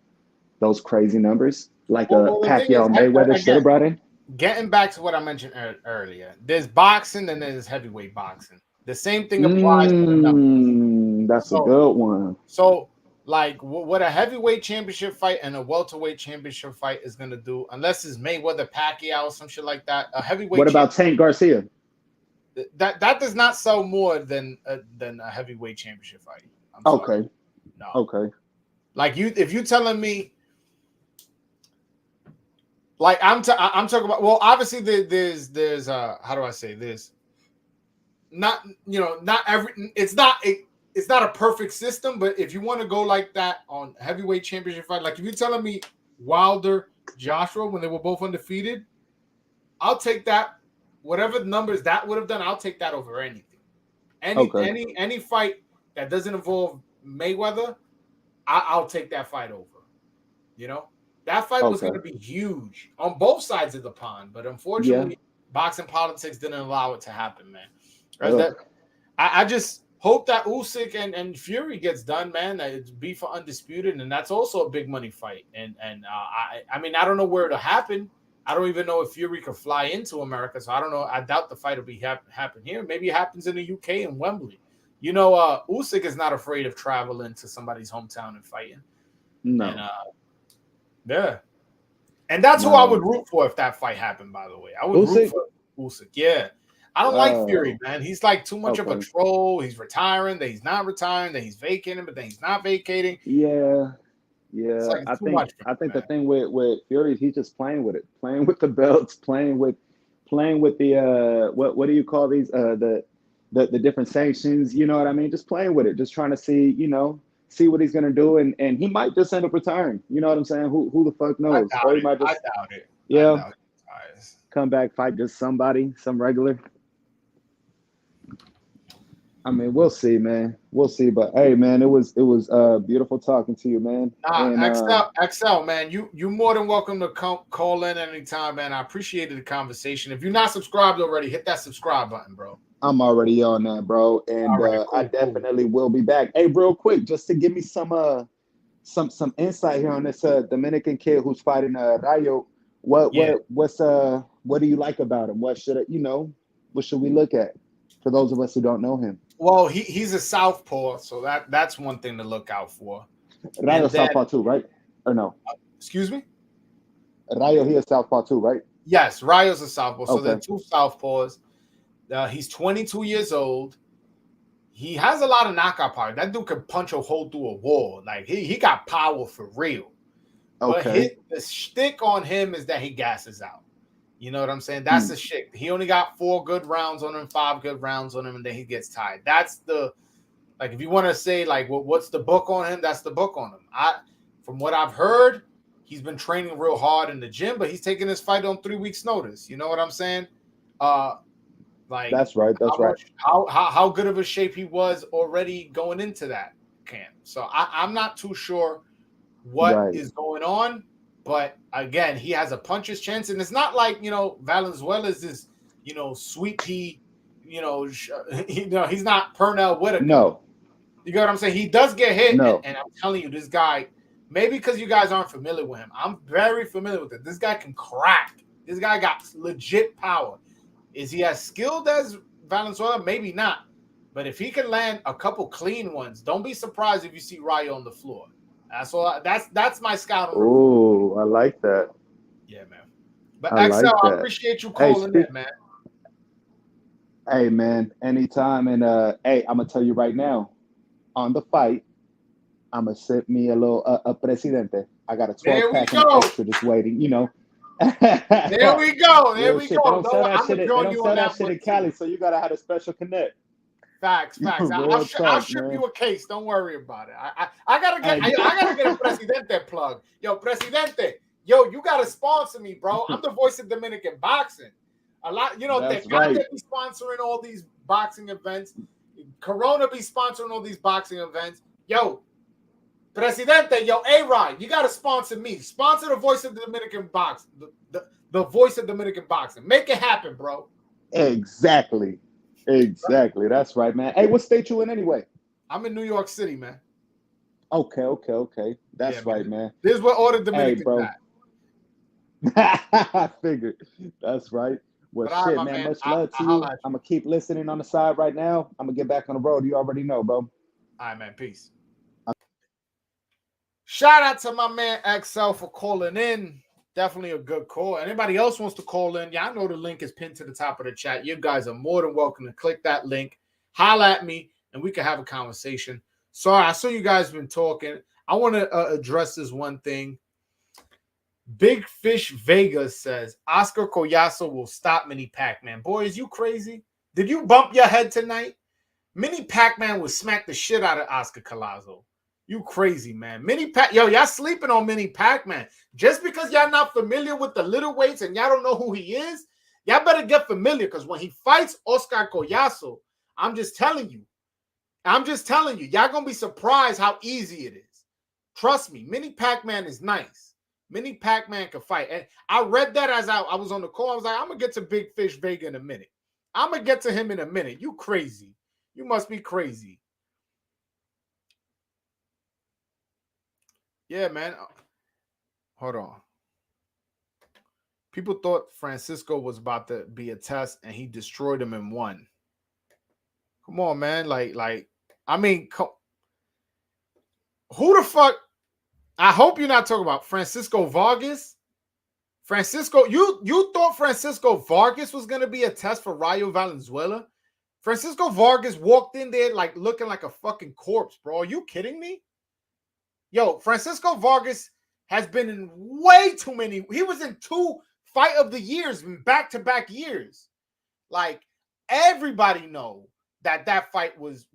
those crazy numbers like Well, the thing is, Pacquiao Mayweather should again, have brought in? getting back to what I mentioned earlier, there's boxing and there's heavyweight boxing. The same thing applies to the numbers. That's a good one. So like what a heavyweight championship fight and a welterweight championship fight is going to do, unless it's Mayweather Pacquiao or some shit like that, a heavyweight. What about Tank Garcia? That does not sell more than a heavyweight championship fight. Okay. Sorry. No. Okay. Like if you telling me, like I'm talking about. Well, obviously there's how do I say this? Not not every. It's not a perfect system, but if you want to go like that on heavyweight championship fight, like if you're telling me Wilder, Joshua when they were both undefeated, I'll take that. Whatever numbers that would have done, I'll take that over anything. Any fight that doesn't involve Mayweather, I'll take that fight over. That fight was going to be huge on both sides of the pond, but unfortunately, boxing politics didn't allow it to happen, man. I just hope that Usyk and Fury gets done, man. That it's be for undisputed, and that's also a big money fight. And I mean, I don't know where it'll happen. I don't even know if Fury could fly into America, so I don't know. I doubt the fight will be happen here. Maybe it happens in the UK and Wembley. Usyk is not afraid of traveling to somebody's hometown and fighting. No. And, yeah. And that's who I would root for if that fight happened, by the way. I would root for Usyk. Yeah. I don't like Fury, man. He's like too much of a troll. He's retiring, then he's not retiring, then he's vacating, but then he's not vacating. Yeah. Like I think the thing with Fury, he's just playing with it, playing with the belts, playing with the what do you call these the different sanctions? You know what I mean? Just playing with it, just trying to see what he's gonna do, and he might just end up retiring. You know what I'm saying? Who the fuck knows? Or he might just, I doubt it. Yeah, come back, fight just some regular. I mean, we'll see, man. We'll see. But hey, man, it was beautiful talking to you, man. XL, man, you more than welcome to call in anytime, man. I appreciated the conversation. If you're not subscribed already, hit that subscribe button, bro. I'm already on that, bro, and cool, I definitely will be back. Hey, real quick, just to give me some insight here on this Dominican kid who's fighting Rayo. What do you like about him? What should what should we look at for those of us who don't know him? Well, he's a southpaw, so that's one thing to look out for. Rayo southpaw too, right? Or no? Excuse me? Rayo, he is southpaw too, right? Yes, Rayo's a southpaw. So they're two southpaws. He's 22 years old. He has a lot of knockout power. That dude can punch a hole through a wall. Like he got power for real. Okay. But the shtick on him is that he gasses out. You know what I'm saying? That's the shit. He only got 4 good rounds on him, 5 good rounds on him, and then he gets tired. That's if you want to say what's the book on him? That's the book on him. From what I've heard, he's been training real hard in the gym, but he's taking his fight on 3 weeks' notice. You know what I'm saying? That's right. How good of a shape he was already going into that camp. So I'm not too sure what is going on. But again, he has a puncher's chance, and it's not like Valenzuela is this sweet pea, he's not Pernell Whitaker. No, You get what I'm saying? He does get hit, No. and I'm telling you, this guy, maybe because you guys aren't familiar with him, I'm very familiar with it. This guy can crack. This guy got legit power. Is he as skilled as Valenzuela? Maybe not. But if he can land a couple clean ones, don't be surprised if you see Rayo on the floor. That's all. That's my scouting report. Oh, I like that. Yeah, man. But I XL, like I that. appreciate you Hey, calling in, man. hey man, anytime. And hey, I'm gonna tell you right now, on the fight, I'm gonna sip me a little presidente. I got a 12 There we pack and an go. extra just waiting. You know. There we go. There Real we shit. They go. don't sell that I'm shit. gonna They join don't you on sell that that shit one in too. Cali, so you gotta have a special connect. Facts. Real I'll talk, ship man. you a case. Don't worry about it. I gotta get Hey. I gotta get a Presidente plug. Yo, Presidente. Yo, you gotta sponsor me, bro. I'm the voice of Dominican boxing. A lot, That's right. Tecate be sponsoring all these boxing events. Corona be sponsoring all these boxing events. Yo, Presidente, yo, A-Rod, you gotta sponsor me. Sponsor the voice of the Dominican boxing. The voice of Dominican boxing. Make it happen, bro. Exactly. That's right, man. Hey, what state you in anyway? I'm in New York City, man. Okay. That's Yeah, right, man. This is where all the Hey, Dominicans bro. at. I figured. That's right. Well, But all right, shit, my man. man. Much love to I'll you. holla at you. I'm gonna keep listening on the side right now. I'm gonna get back on the road. You already know, bro. All right, man. Peace. Shout out to my man XL for calling in. Definitely a good call. Anybody else wants to call in? Yeah, I know the link is pinned to the top of the chat. You guys are more than welcome to click that link, holla at me, and we can have a conversation. Sorry, I saw you guys been talking. I want to address this one thing. Big Fish Vegas says Oscar Collazo will stop Mini Pac-Man. Boy, is you crazy? Did you bump your head tonight? Mini Pac-Man would smack the shit out of Oscar Collazo. You crazy, man. Yo, y'all sleeping on Mini Pac-Man. Just because y'all not familiar with the little weights and y'all don't know who he is, y'all better get familiar, because when he fights Oscar Collazo, I'm just telling you, y'all gonna be surprised how easy it is. Trust me, Mini Pac-Man is nice. Mini Pac-Man can fight. And I read that as I was on the call. I was like, I'm gonna get to Big Fish Vega in a minute. I'm gonna get to him in a minute. You crazy. You must be crazy. Yeah, man. Hold on. People thought Francisco was about to be a test, and he destroyed him in one. Come on, man. I mean, who the fuck? I hope you're not talking about Francisco Vargas. Francisco, you thought Francisco Vargas was gonna be a test for Rayo Valenzuela? Francisco Vargas walked in there like looking like a fucking corpse, bro. Are you kidding me? Yo, Francisco Vargas has been in way too many. He was in 2 fight of the years, back-to-back years. Like, everybody know that fight was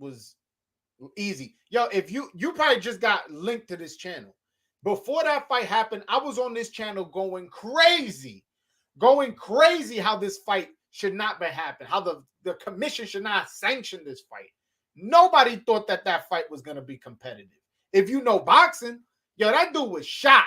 easy. Yo, if you probably just got linked to this channel. Before that fight happened, I was on this channel going crazy how this fight should not be happening, how the commission should not sanction this fight. Nobody thought that fight was going to be competitive. If you know boxing, yo, that dude was shot.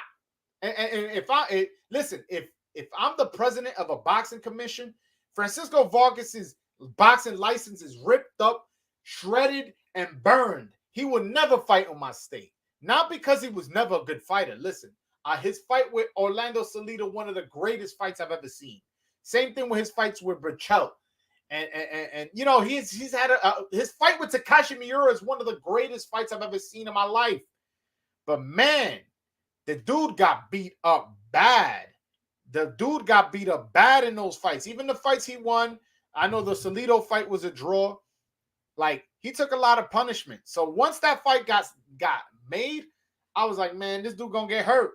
And if I'm the president of a boxing commission, Francisco Vargas's boxing license is ripped up, shredded, and burned. He will never fight on my state. Not because he was never a good fighter. Listen, his fight with Orlando Salido, one of the greatest fights I've ever seen. Same thing with his fights with Burchell. And you know, he's had his fight with Takashi Miura is one of the greatest fights I've ever seen in my life. But man, the dude got beat up bad. The dude got beat up bad in those fights. Even the fights he won, I know the Salido fight was a draw. Like, he took a lot of punishment. So once that fight got made, I was like, man, this dude gonna get hurt.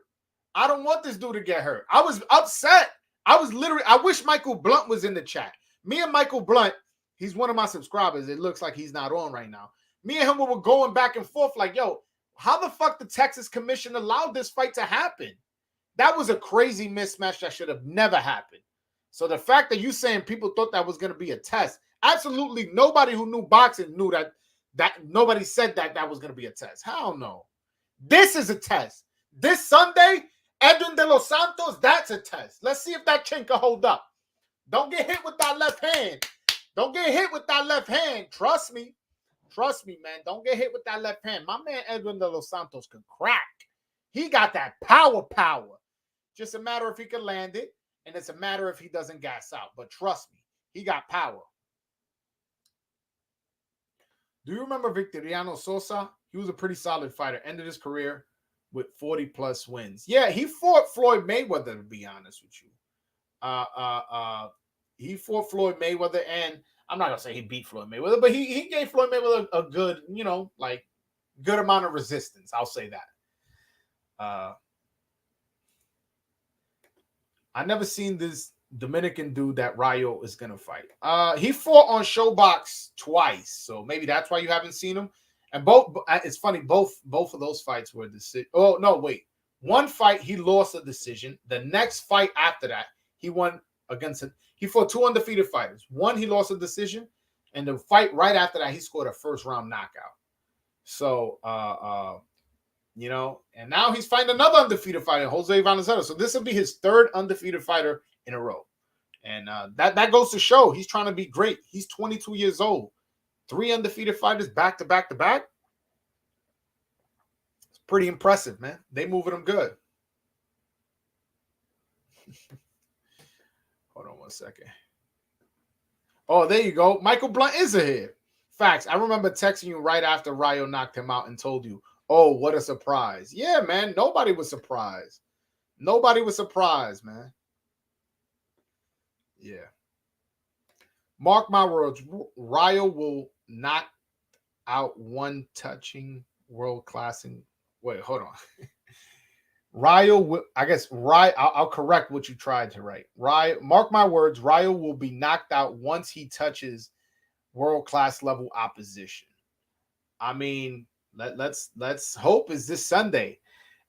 I don't want this dude to get hurt. I was upset. I wish Michael Blunt was in the chat. Me and Michael Blunt, he's one of my subscribers. It looks like he's not on right now. Me and him were going back and forth like, yo, how the fuck the Texas Commission allowed this fight to happen? That was a crazy mismatch that should have never happened. So the fact that you saying people thought that was going to be a test, absolutely nobody who knew boxing knew that nobody said that was going to be a test. Hell no. This is a test. This Sunday, Edwin de los Santos, that's a test. Let's see if that chin can hold up. Don't get hit with that left hand. Don't get hit with that left hand. Trust me. Trust me, man. Don't get hit with that left hand. My man Edwin de los Santos can crack. He got that power. Just a matter if he can land it, and it's a matter if he doesn't gas out. But trust me, he got power. Do you remember Victoriano Sosa? He was a pretty solid fighter. Ended his career with 40+ wins. Yeah, he fought Floyd Mayweather, to be honest with you. He fought Floyd Mayweather, and I'm not gonna say he beat Floyd Mayweather, but he gave Floyd Mayweather a good, good amount of resistance. I'll say that. I never seen this Dominican dude that Rayo is gonna fight. He fought on Showbox twice, so maybe that's why you haven't seen him. And it's funny, both of those fights were decision. Oh no, wait. One fight he lost a decision. The next fight after that, he won against it. He fought 2 undefeated fighters. One he lost a decision, and the fight right after that, he scored a first-round knockout. So, and now he's fighting another undefeated fighter, Jose Valenzuela. So this will be his 3rd undefeated fighter in a row. And that goes to show he's trying to be great. He's 22 years old. 3 undefeated fighters back to back to back. It's pretty impressive, man. They moving him good. Hold on one second. Oh, there you go. Michael Blunt is here. Facts. I remember texting you right after Rayo knocked him out and told you, oh, what a surprise. Yeah, man. Nobody was surprised. Nobody was surprised, man. Yeah. Mark my words. Rayo will knock out one touching world classing. Wait, hold on. Rayo, I guess, I'll correct what you tried to write. Rayo, mark my words, Rayo will be knocked out once he touches world-class level opposition. I mean, let's hope it's this Sunday.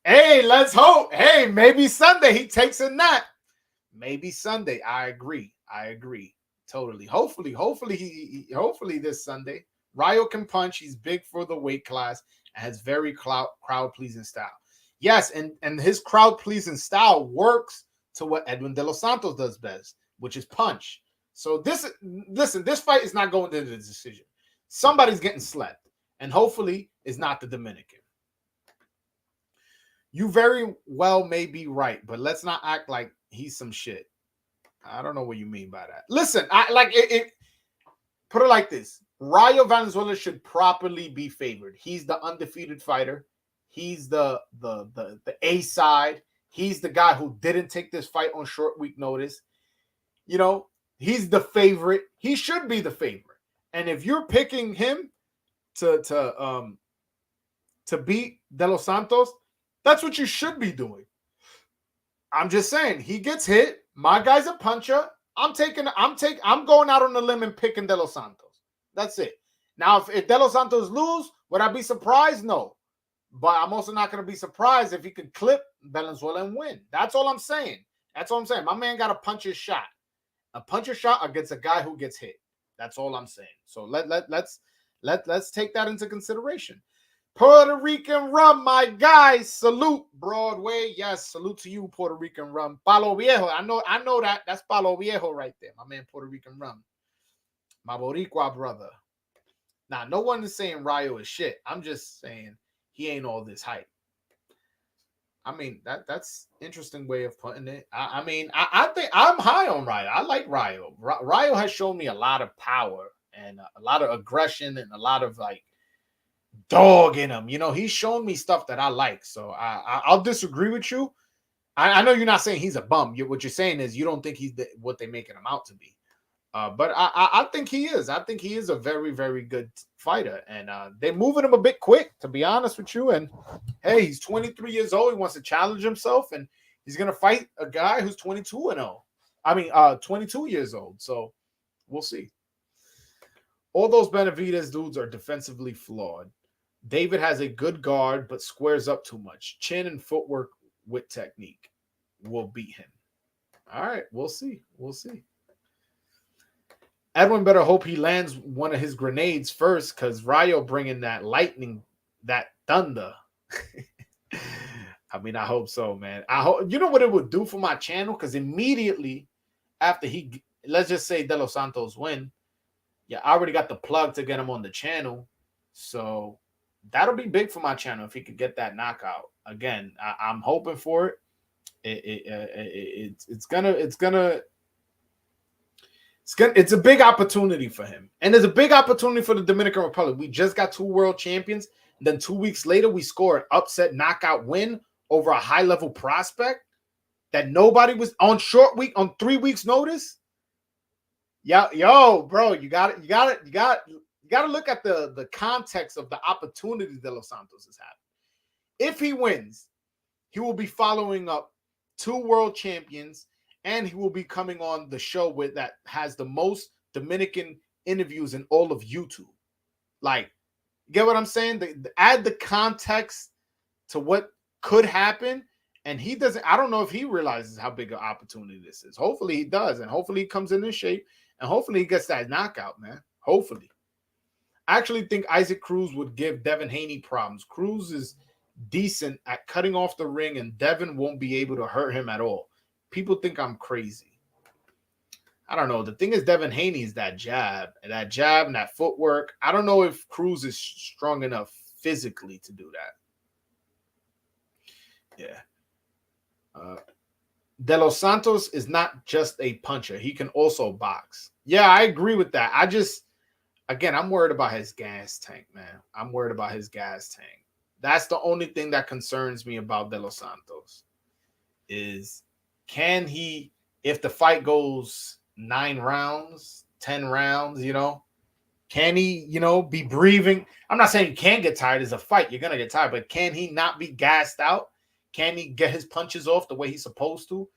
Hey, let's hope. Hey, maybe Sunday he takes a nap. Maybe Sunday. I agree. Totally. Hopefully this Sunday. Rayo can punch. He's big for the weight class and has very crowd-pleasing style. Yes, and his crowd-pleasing style works to what Edwin de los Santos does best, which is punch. So this fight is not going to the decision. Somebody's getting slept, and hopefully it's not the Dominican. You very well may be right, but let's not act like he's some shit. I don't know what you mean by that. Listen, put it like this. Rayo Valenzuela should properly be favored. He's the undefeated fighter. He's the A side. He's the guy who didn't take this fight on short week notice. He's the favorite. He should be the favorite. And if you're picking him to beat De Los Santos, that's what you should be doing. I'm just saying, he gets hit. My guy's a puncher. I'm going out on the limb and picking De Los Santos. That's it. Now, if De Los Santos lose, would I be surprised? No. But I'm also not going to be surprised if he could clip Valenzuela and win. That's all I'm saying. My man got to punch his shot. A puncher shot against a guy who gets hit. That's all I'm saying. So let's take that into consideration. Puerto Rican rum, my guys. Salute, Broadway. Yes, salute to you, Puerto Rican rum. Palo Viejo. I know that. That's Palo Viejo right there. My man, Puerto Rican rum. My Boricua brother. Now, no one is saying Rayo is shit. I'm just saying he ain't all this hype. I mean, that's interesting way of putting it. I think I'm high on Rayo. I like Rayo. Rayo has shown me a lot of power and a lot of aggression and a lot of dog in him. He's shown me stuff that I like. So I'll disagree with you. I know you're not saying he's a bum. What you're saying is you don't think he's what they're making him out to be. But I think he is. I think he is a very, very good fighter. And they're moving him a bit quick, to be honest with you. And, hey, he's 23 years old. He wants to challenge himself. And he's going to fight a guy who's 22 years old. So we'll see. All those Benavidez dudes are defensively flawed. David has a good guard, but squares up too much. Chin and footwork with technique will beat him. All right, we'll see. Edwin better hope he lands one of his grenades first, because Rayo bringing that lightning, that thunder. I hope so, man. I hope. You know what it would do for my channel? Because immediately after let's just say De Los Santos win, I already got the plug to get him on the channel. So that'll be big for my channel if he could get that knockout. Again, I'm hoping for it. It's a big opportunity for him, and there's a big opportunity for the Dominican Republic. We just got 2 world champions. Then 2 weeks later, we score an upset knockout win over a high-level prospect that nobody was on 3 weeks notice. Yo, bro, you got to look at the context of the opportunities that Los Santos is having. If he wins, he will be following up 2 world champions, and he will be coming on the show that has the most Dominican interviews in all of YouTube. Like, get what I'm saying? Add the context to what could happen, and he doesn't. I don't know if he realizes how big an opportunity this is. Hopefully he does, and hopefully he comes in shape, and hopefully he gets that knockout, man. Hopefully. I actually think Isaac Cruz would give Devin Haney problems. Cruz is decent at cutting off the ring, and Devin won't be able to hurt him at all. People think I'm crazy. I don't know. The thing is, Devin Haney is that jab and that footwork. I don't know if Cruz is strong enough physically to do that. Yeah. De Los Santos is not just a puncher. He can also box. Yeah, I agree with that. I'm worried about his gas tank, man. I'm worried about his gas tank. That's the only thing that concerns me about De Los Santos is, can he, if the fight goes 9 rounds, 10 rounds, can he, be breathing? I'm not saying he can't get tired. It's a fight. You're going to get tired. But can he not be gassed out? Can he get his punches off the way he's supposed to?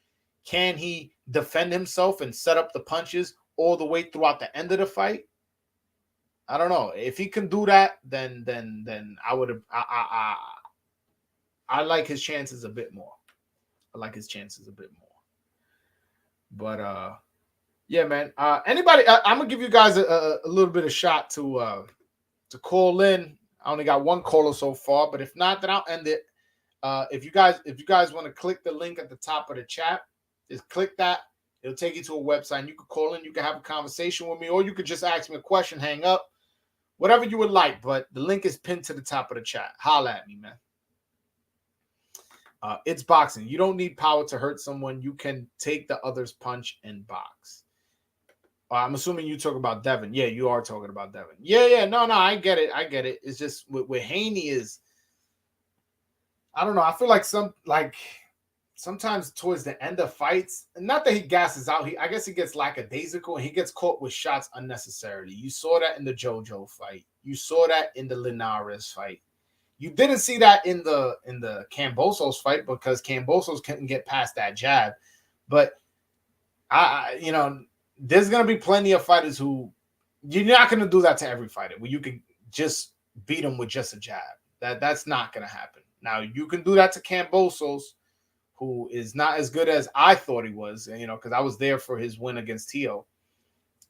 Can he defend himself and set up the punches all the way throughout the end of the fight? I don't know. If he can do that, then I would. I like his chances a bit more. But yeah, man. Anybody? I'm gonna give you guys a little bit of shot to call in. I only got 1 caller so far, but if not, then I'll end it. If you guys want to click the link at the top of the chat, just click that. It'll take you to a website, and you can call in. You can have a conversation with me, or you could just ask me a question, hang up, whatever you would like. But the link is pinned to the top of the chat. Holla at me, man. It's boxing. You don't need power to hurt someone. You can take the other's punch and box. I'm assuming you talk about Devin. Yeah, you are talking about Devin. Yeah. No, I get it. It's just with Haney is, I don't know. I feel like sometimes towards the end of fights, not that he gasses out. I guess he gets lackadaisical and he gets caught with shots unnecessarily. You saw that in the JoJo fight. You saw that in the Linares fight. You didn't see that in the Kambosos fight because Kambosos couldn't get past that jab. But there's gonna be plenty of fighters who you're not gonna do that to every fighter where you can just beat them with just a jab. That's not gonna happen. Now you can do that to Kambosos, who is not as good as I thought he was, because I was there for his win against Tio.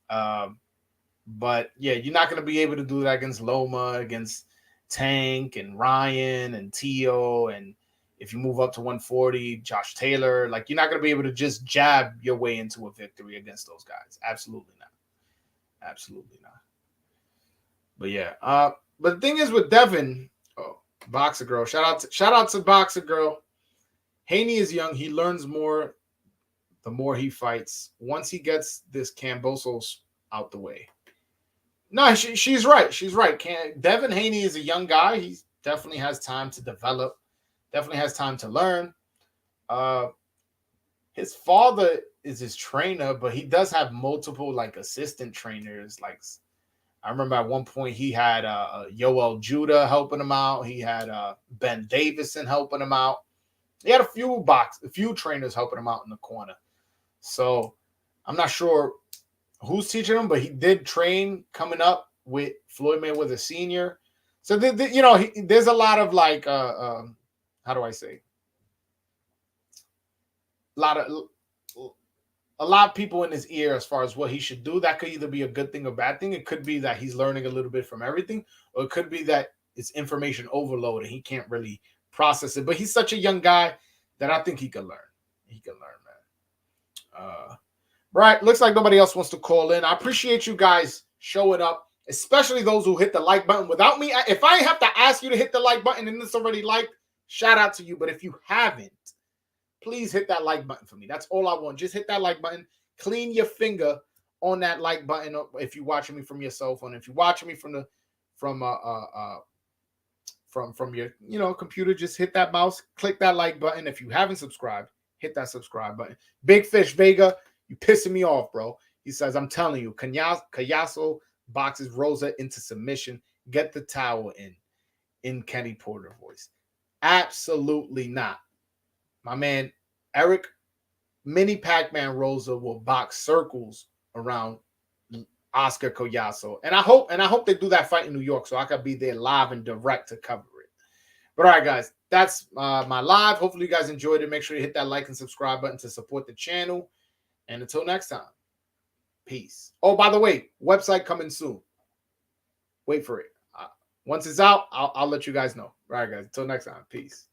But yeah, you're not gonna be able to do that against Loma, against Tank and Ryan and Tio, and if you move up to 140, Josh Taylor, you're not going to be able to just jab your way into a victory against those guys. Absolutely not. But yeah, but the thing is with Devin, Boxer Girl, shout out to Boxer Girl. Haney is young. He learns more the more he fights. Once he gets this Kambosos out the way. No, she's right. She's right. Devin Haney is a young guy. He definitely has time to develop. Definitely has time to learn. His father is his trainer, but he does have multiple assistant trainers. I remember at one point he had Yoel Judah helping him out. He had Ben Davison helping him out. He had a few trainers helping him out in the corner. So I'm not sure who's teaching him, but he did train coming up with Floyd Mayweather Sr. So, there's a lot of how do I say? A lot of people in his ear as far as what he should do. That could either be a good thing or bad thing. It could be that he's learning a little bit from everything, or it could be that it's information overload and he can't really process it. But he's such a young guy that I think he can learn. Man. Right. Looks like nobody else wants to call in. I appreciate you guys showing up. especially those who hit the like button without me. If I have to ask you to hit the like button and it's already liked, shout out to you. But if you haven't, please hit that like button for me. That's all I want. Just hit that like button. Clean your finger on that like button if you're watching me from your cell phone. If you're watching me from your computer, just hit that mouse, click that like button. If you haven't subscribed, hit that subscribe button. Big Fish Vega, you pissing me off, bro. He says, I'm telling you, Cayasso boxes Rosa into submission. Get the towel in Kenny Porter voice. Absolutely not. My man Eric Mini Pac-Man Rosa will box circles around Oscar Collazo. And I hope they do that fight in New York so I could be there live and direct to cover it. But all right, guys, that's my live. Hopefully you guys enjoyed it. Make sure you hit that like and subscribe button to support the channel. And until next time, peace. Oh, by the way, website coming soon. Wait for it. Once it's out, I'll let you guys know. All right, guys, until next time, peace.